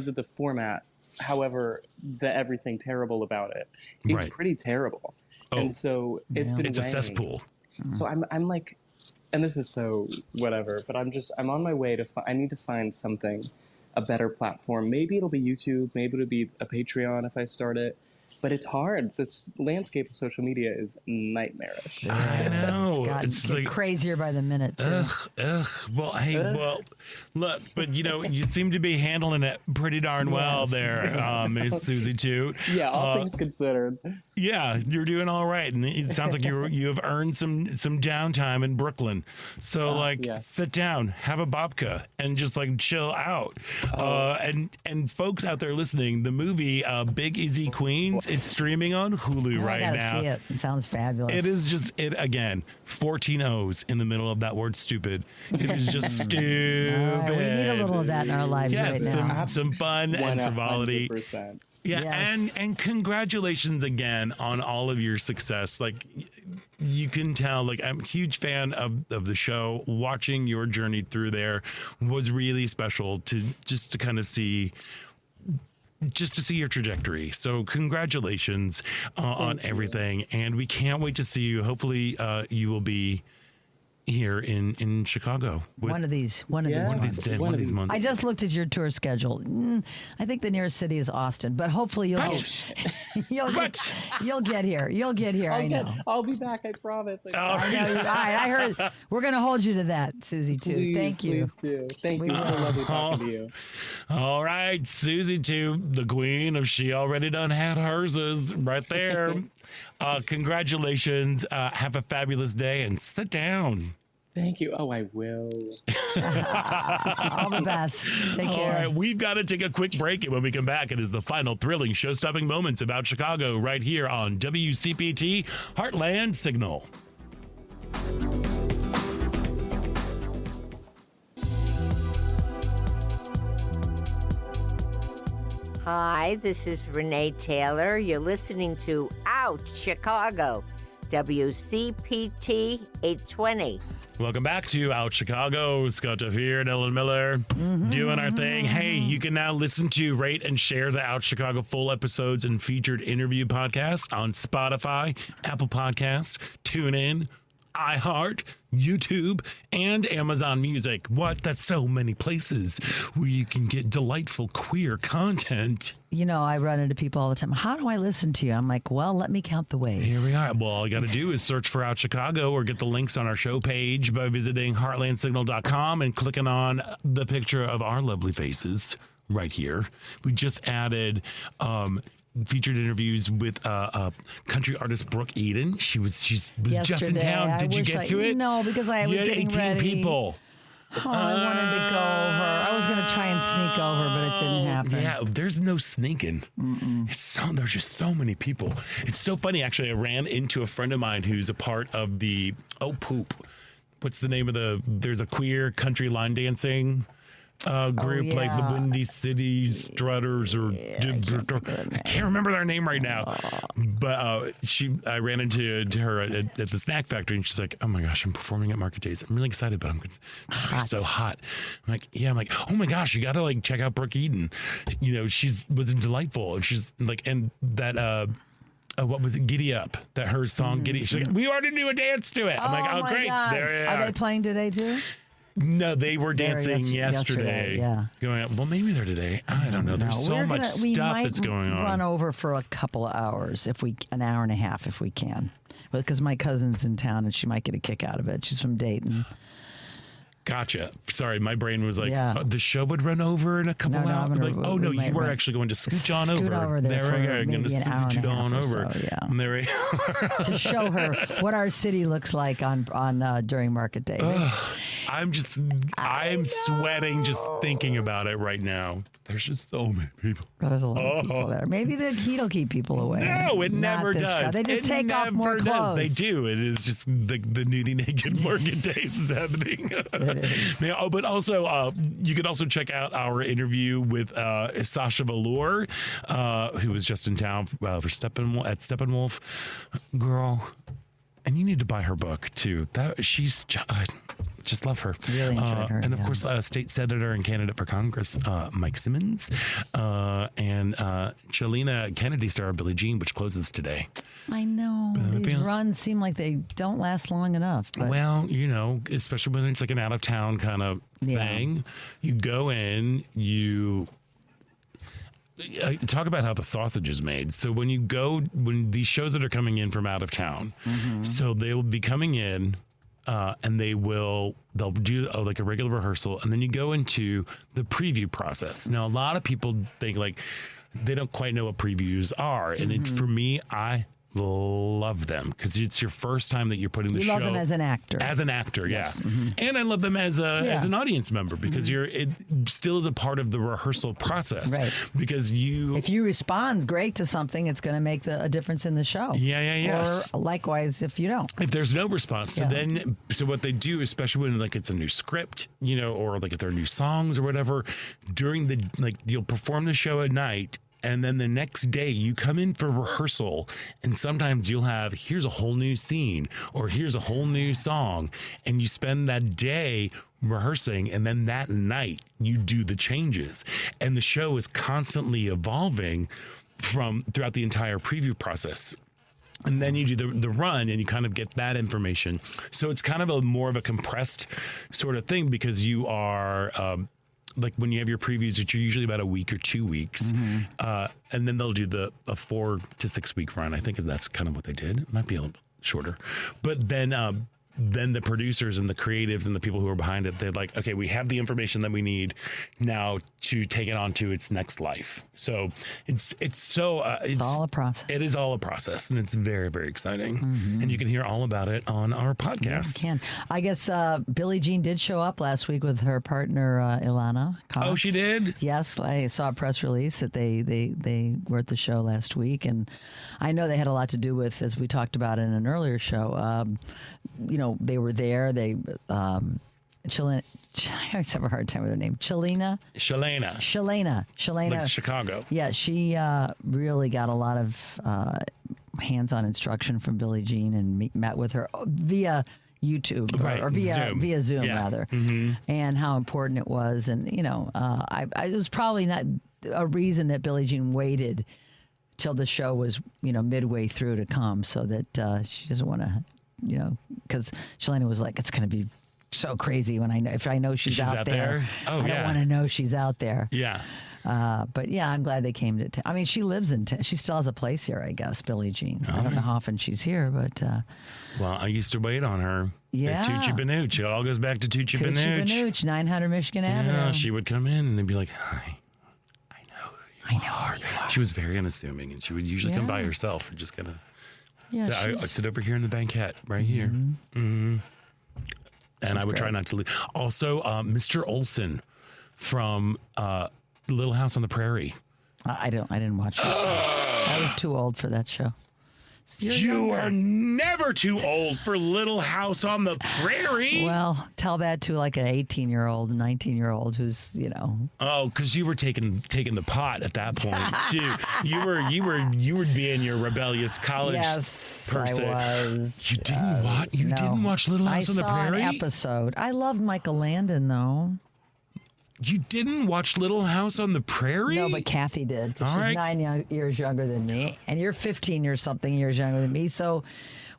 of the format. However, everything terrible about it is pretty terrible, and so it's been. It's a cesspool. So I'm like, and this is so whatever, but I'm on my way to. I need to find something, a better platform. Maybe it'll be YouTube. Maybe it'll be a Patreon if I start it. but it's hard. This landscape of social media is nightmarish. I know. It's like crazier by the minute, too. Well, hey, look, but you seem to be handling it pretty darn well there, Miss Suzie Toot. Yeah, all things considered. Yeah, you're doing all right, and it sounds like you have earned some downtime in Brooklyn. So sit down, have a babka, and just chill out. And folks out there listening, the movie Big Easy Queens is streaming on Hulu right I gotta now. see it. It sounds fabulous. It is just again 14 O's in the middle of that word stupid. It is just stupid. We need a little of that in our lives right now. Some fun and frivolity. 100%. Yeah, yes. and congratulations again on all of your success. You can tell, I'm a huge fan of the show. Watching your journey through there was really special to kind of see. Just to see your trajectory. So congratulations on everything. And we can't wait to see you. Hopefully you will be here in Chicago. One of these months. I just looked at your tour schedule. I think the nearest city is Austin, but hopefully you'll get here. You'll get here. I know. I'll be back. I promise. I know. I heard. We're going to hold you to that, Suzie Toot. Thank you. Please do. Thank you. So lovely talking to you. All right, Suzie Toot, the queen of She Already Done Had Hers is right there. Congratulations. Have a fabulous day and sit down. Thank you. Oh, I will. All the best. Take care. All right, we've got to take a quick break, and when we come back, it is the final thrilling show-stopping moments about Chicago right here on WCPT Heartland Signal. Hi, this is Renee Taylor. You're listening to Out Chicago, WCPT 820. Welcome back to Out Chicago. Scott Duff here and Ellen Miller doing our thing. Hey, you can now listen to, rate, and share the Out Chicago full episodes and featured interview podcast on Spotify, Apple Podcasts, TuneIn, iHeart, YouTube, and Amazon Music. What? That's so many places where you can get delightful queer content. I run into people all the time. How do I listen to you? I'm like, well, let me count the ways. Here we are. Well, all you got to do is search for Out Chicago or get the links on our show page by visiting heartlandsignal.com and clicking on the picture of our lovely faces right here. We just added featured interviews with country artist Brooke Eden. She was just in town. Did you get to it? No, because I was getting 18 ready. people. Oh, I wanted to go over. I was going to try and sneak over, but it didn't happen. Yeah, there's no sneaking. There's just so many people. It's so funny, actually. I ran into a friend of mine who's a part of the what's the name of there's a queer country line dancing group, like the Windy City Strutters, or I can't remember their name right now. But I ran into her at the Snack Factory, and she's like, "Oh my gosh, I'm performing at Market Days. I'm really excited, but it's so hot." I'm like, "Yeah." I'm like, "Oh my gosh, you got to check out Brooke Eden. Was delightful." And she's like, and that. What was it? Giddy Up. That her song, Giddy. She's like, "We already do a dance to it." I'm like, "Oh, great! God. There you Are they playing today too? No, they were dancing yesterday. Yeah. Going up. Well, maybe they're today. I don't know. There's so much stuff that's going on. Run over for a couple of hours, an hour and a half if we can. Because my cousin's in town and she might get a kick out of it. She's from Dayton. Gotcha. Sorry, my brain was like, the show would run over in a couple hours. You were actually going to scooch on over. There we go. I'm going to scoot on over. So, yeah. There we go. To show her what our city looks like on during Market Day. I'm sweating just thinking about it right now. There's just so many people. There's a lot of people there. Maybe the heat will keep people away. No, it never does. They just take off more clothes. They do. It is just the nudie naked Market Days is happening. Now, but also, you can also check out our interview with Sasha Velour, who was just in town for Steppenwolf. Girl, and you need to buy her book too. She's just love her. Really enjoyed her. And of course, state senator and candidate for Congress, Mike Simmons, and Chelina Kennedy star Billie Jean, which closes today. I know. These runs seem like they don't last long enough. But. Well, especially when it's like an out of town kind of thing. You go in, talk about how the sausage is made. So when these shows that are coming in from out of town, so they will be coming in and they'll do like a regular rehearsal, and then you go into the preview process. Now, a lot of people think like they don't quite know what previews are. And for me, I love them because it's your first time that you're putting the show. You love them as an actor. As an actor, Yes. yeah. And I love them as an audience member because it still is a part of the rehearsal process. Right. Because if you respond great to something, it's going to make a difference in the show. Yes. Or likewise, if you don't. If there's no response, so what they do, especially when like it's a new script, or like if there are new songs or whatever, during you'll perform the show at night. And then the next day you come in for rehearsal, and sometimes you'll have, here's a whole new scene or here's a whole new song. And you spend that day rehearsing, and then that night you do the changes. And the show is constantly evolving throughout the entire preview process. And then you do the run, and you kind of get that information. So it's kind of more of a compressed sort of thing because you are... like when you have your previews, it's usually about a week or 2 weeks. And then they'll do a 4 to 6 week run. I think that's kind of what they did. It might be a little bit shorter. But then the producers and the creatives and the people who are behind it, they're like, okay, we have the information that we need now to take it on to its next life. So it's all a process. It is all a process, and it's very, very exciting. And you can hear all about it on our podcast. Yeah, you can. I guess Billie Jean did show up last week with her partner Ilana Cox. Oh, she did? Yes, I saw a press release that they were at the show last week, and I know they had a lot to do with, as we talked about in an earlier show. They were there. They, I always have a hard time with her name. Shalena. Like Chicago. Yeah, she really got a lot of hands-on instruction from Billie Jean and met with her via YouTube or via Zoom rather, and how important it was. And it was probably not a reason that Billie Jean waited till the show was midway through to come, so that she doesn't want to. Because Shalena was like, it's going to be so crazy if I know she's out there. Oh, I don't want to know she's out there. Yeah. But yeah, I'm glad they came to. I mean, she lives she still has a place here, I guess. Billie Jean. I don't know how often she's here, but. Well, I used to wait on her. Yeah. At Tucci Benucci. It all goes back to Tucci Benucci. 900 Michigan Avenue. Yeah, she would come in and they'd be like, hi. I know who you are. She was very unassuming, and she would usually come by herself and just kind of. Yeah, I sit over here in the banquette right here. And I would try not to leave. Also, Mr. Olson from Little House on the Prairie. I didn't watch it. I was too old for that show. You are never too old for Little House on the Prairie. Well, tell that to like an 18-year-old, 19-year-old who's, Oh, because you were taking the pot at that point too. You were being your rebellious college person. I was. You didn't watch. Didn't watch Little House on the Prairie. I saw an episode. I loved Michael Landon though. You didn't watch Little House on the Prairie? No, but Kathy did. She's 9 years younger than me, and you're 15 or something years younger than me. So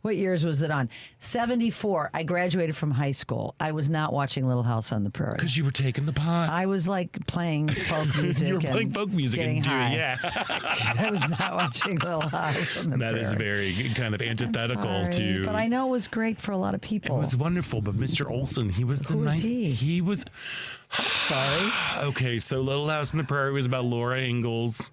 what years was it on? 74. I graduated from high school. I was not watching Little House on the Prairie. Because you were taking the pot. I was like playing folk music. You were playing folk music and high. I was not watching Little House on the Prairie. That is very kind of antithetical to. But I know it was great for a lot of people. It was wonderful, but Mr. Olson, he was the Who was he? He was. I'm sorry. Okay, so Little House on the Prairie was about Laura Ingalls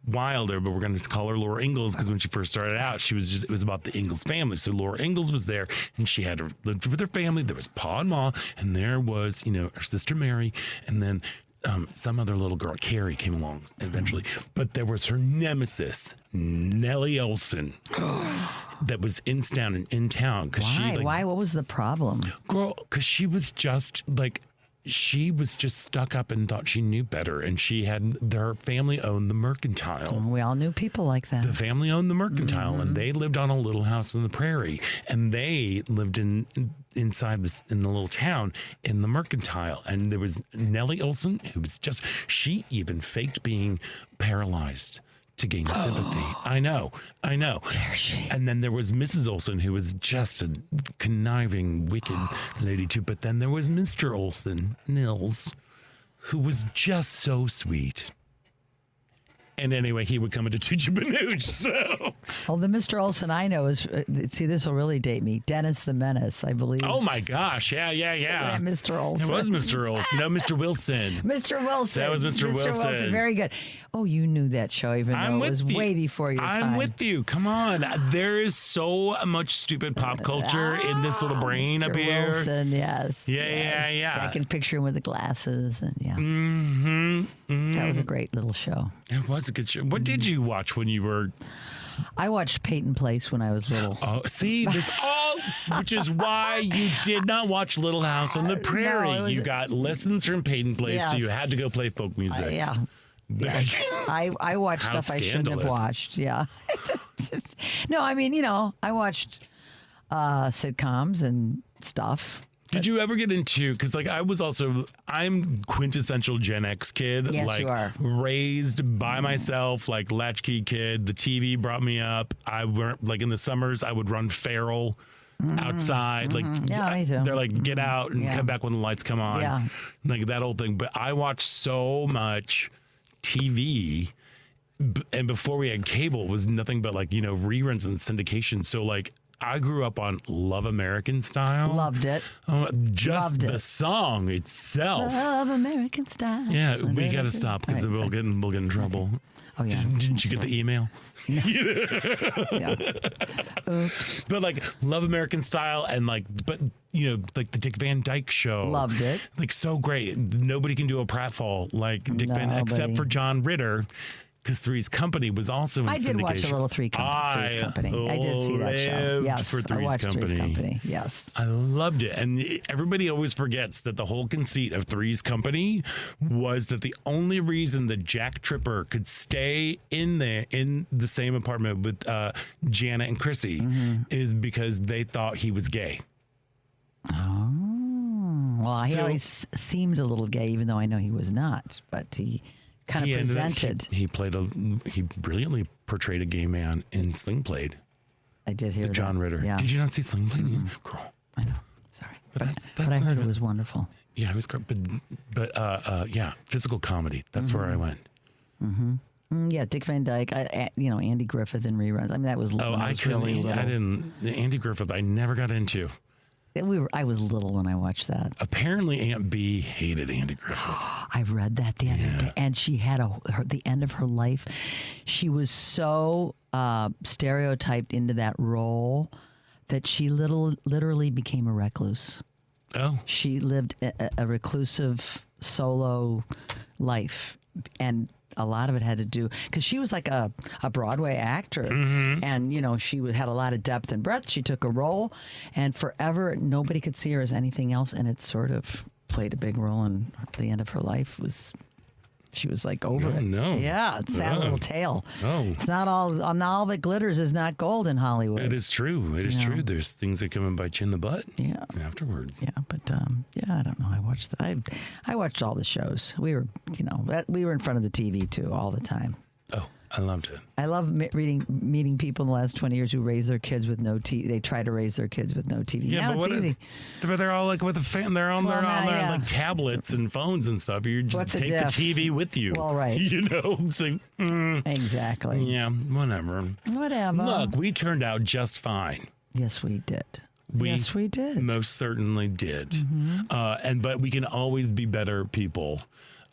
Wilder, but we're going to call her Laura Ingalls because when she first started out, it was about the Ingalls family. So Laura Ingalls was there, and she had lived with her family. There was Pa and Ma, and there was, her sister Mary, and then some other little girl, Carrie, came along eventually. But there was her nemesis, Nellie Olson, that was in town. Why? Why? What was the problem? Girl, because she was just stuck up and thought she knew better, and her family owned the Mercantile. We all knew people like that. The family owned the Mercantile, and they lived on a little house on the prairie, and they lived inside in the little town in the Mercantile. And there was Nellie Olson, who was she even faked being paralyzed to gain sympathy. I know. Dare she? And then there was Mrs. Olson, who was just a conniving, wicked lady too. But then there was Mr. Olson, Nils, who was just so sweet. And anyway, he would come into Tucci Banooch. So, Well, the Mr. Olsen I know is, see, this will really date me. Dennis the Menace, I believe. oh my gosh, yeah. Wasn't that Mr. Olsen? It was Mr. Olsen. No, Mr. Wilson. Mr. Wilson. That was Mr. Wilson. Very good. Oh, you knew that show, even though it was way before your time. I'm with you. Come on. There is so much stupid pop culture in this little brain Mr. up here. Wilson, yes. Yeah. I can picture him with the glasses, and that was a great little show. It was a good show. What did you watch when you were... I watched Peyton Place when I was little. Oh, see, this all, which is why you did not watch Little House on the Prairie. You got lessons from Peyton Place, so you had to go play folk music. Yeah. I watched How stuff I shouldn't have scandalous. watched. Yeah. No, I mean, I watched sitcoms and stuff. Did you ever get into, because like I'm quintessential Gen X kid. Yes, like you are. Raised by myself, like latchkey kid. The TV brought me up. Like in the summers, I would run feral outside. Like Yeah, me too. they're like, get out and Yeah. come back when the lights come on. Yeah. Like that whole thing. But I watched so much TV. And before we had cable, it was nothing but like, reruns and syndication. So like, I grew up on Love American Style. Loved it. Just Loved the it. song itself. Love American Style. Yeah, we got to stop because All right, we'll get in trouble. Oh, yeah. Didn't you get the email? Yeah. Oops. But like Love American Style and like the Dick Van Dyke Show. Loved it. Like so great. Nobody can do a pratfall like Dick Van except Nobody. for John Ritter. Because Three's Company was also in I did syndication. watch a little Three's Company. I did see that show. lived Yes, for I Three's watched Company. Three's Company. Yes. I loved it. And everybody always forgets that the whole conceit of Three's Company was that the only reason that Jack Tripper could stay in the same apartment with Janet and Chrissy is because they thought he was gay. Oh. Well, he always seemed a little gay, even though I know he was not. But he kind of presented. He brilliantly portrayed a gay man in Sling Blade. I did hear John that. Ritter. Yeah. Did you not see Sling Blade? Girl. I know. Sorry. But But I heard it was wonderful. Yeah, it was great. But yeah, physical comedy. That's where I went. Yeah, Dick Van Dyke. Andy Griffith in reruns. I mean, that was. Oh, I couldn't. Really little. I didn't. Andy Griffith, I never got into. I was little when I watched that. Apparently, Aunt B hated Andy Griffith. I read that the other day, and she had the end of her life. She was so stereotyped into that role that she literally became a recluse. Oh, she lived a reclusive solo life, and a lot of it had to do because she was like a Broadway actor, and she had a lot of depth and breadth. She took a role, and forever nobody could see her as anything else, and it sort of played a big role in the end of her life. She was like over it. No. Yeah, it's a sad little tale. Oh. It's not all that glitters is not gold in Hollywood. It is true. It is true. There's things that come and bite you in the butt. Yeah. Afterwards. Yeah, but I don't know. I watched I watched all the shows. We were, we were in front of the TV too all the time. Oh, I loved it. I love meeting people in the last 20 years who raise their kids with no TV. They try to raise their kids with no TV. Yeah, now but it's easy. But they're all like with a fan. They're on their like tablets and phones and stuff. You just take the TV with you. Well, right. It's like, exactly. Yeah, whatever. Whatever. Look, we turned out just fine. Yes, we did. Yes, we did. Most certainly did. But we can always be better people.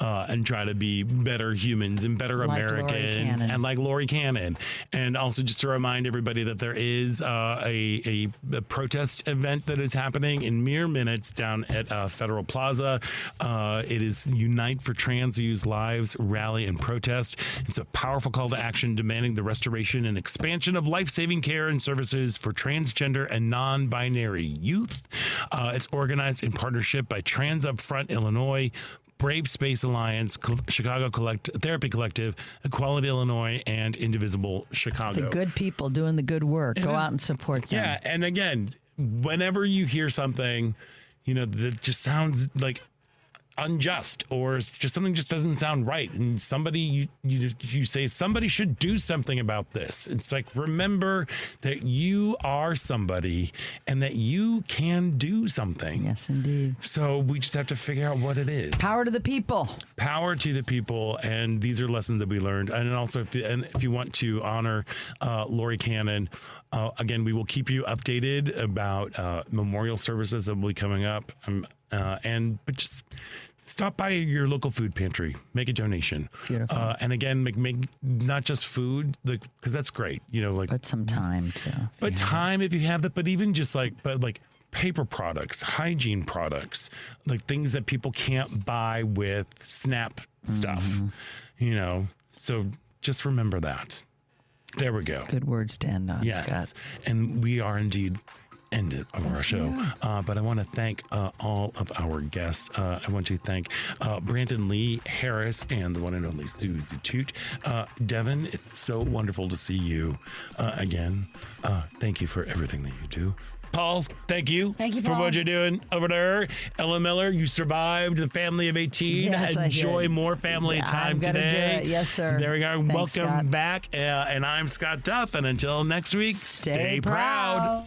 And try to be better humans and better like Americans and like Lori Cannon. And also just to remind everybody that there is a protest event that is happening in mere minutes down at Federal Plaza. It is Unite for Trans Youth Lives Rally and Protest. It's a powerful call to action demanding the restoration and expansion of life-saving care and services for transgender and non-binary youth. It's organized in partnership by Trans Upfront Illinois, Brave Space Alliance, Chicago Therapy Collective, Equality Illinois, and Indivisible Chicago. The good people doing the good work. Go out and support them. Yeah, and again, whenever you hear something, that just sounds like unjust or just something just doesn't sound right, and somebody you say somebody should do something about this, it's like, remember that you are somebody and that you can do something. Yes, indeed. So we just have to figure out what it is. Power to the people. Power to the people. And these are lessons that we learned. And also, if you want to honor Lori Cannon, again, we will keep you updated about memorial services that will be coming up. But just stop by your local food pantry, make a donation. Beautiful. And again, make not just food, because that's great, but some time too. But time, if you have that, but even just like paper products, hygiene products, like things that people can't buy with SNAP stuff, So just remember that. There we go. Good words to end on, yes. Scott. And we are indeed ended of our show. But I want to thank all of our guests. I want to thank Brandon Lee Harris and the one and only Suzie Toot. Devin, it's so wonderful to see you again. Thank you for everything that you do. Paul, thank you for Paul. What you're doing over there. Ella Miller, you survived the family of 18. Yes, Enjoy more family time today. Do it. Yes, sir. There we go. Thanks, Welcome Scott. back. And I'm Scott Duff. And until next week, stay proud.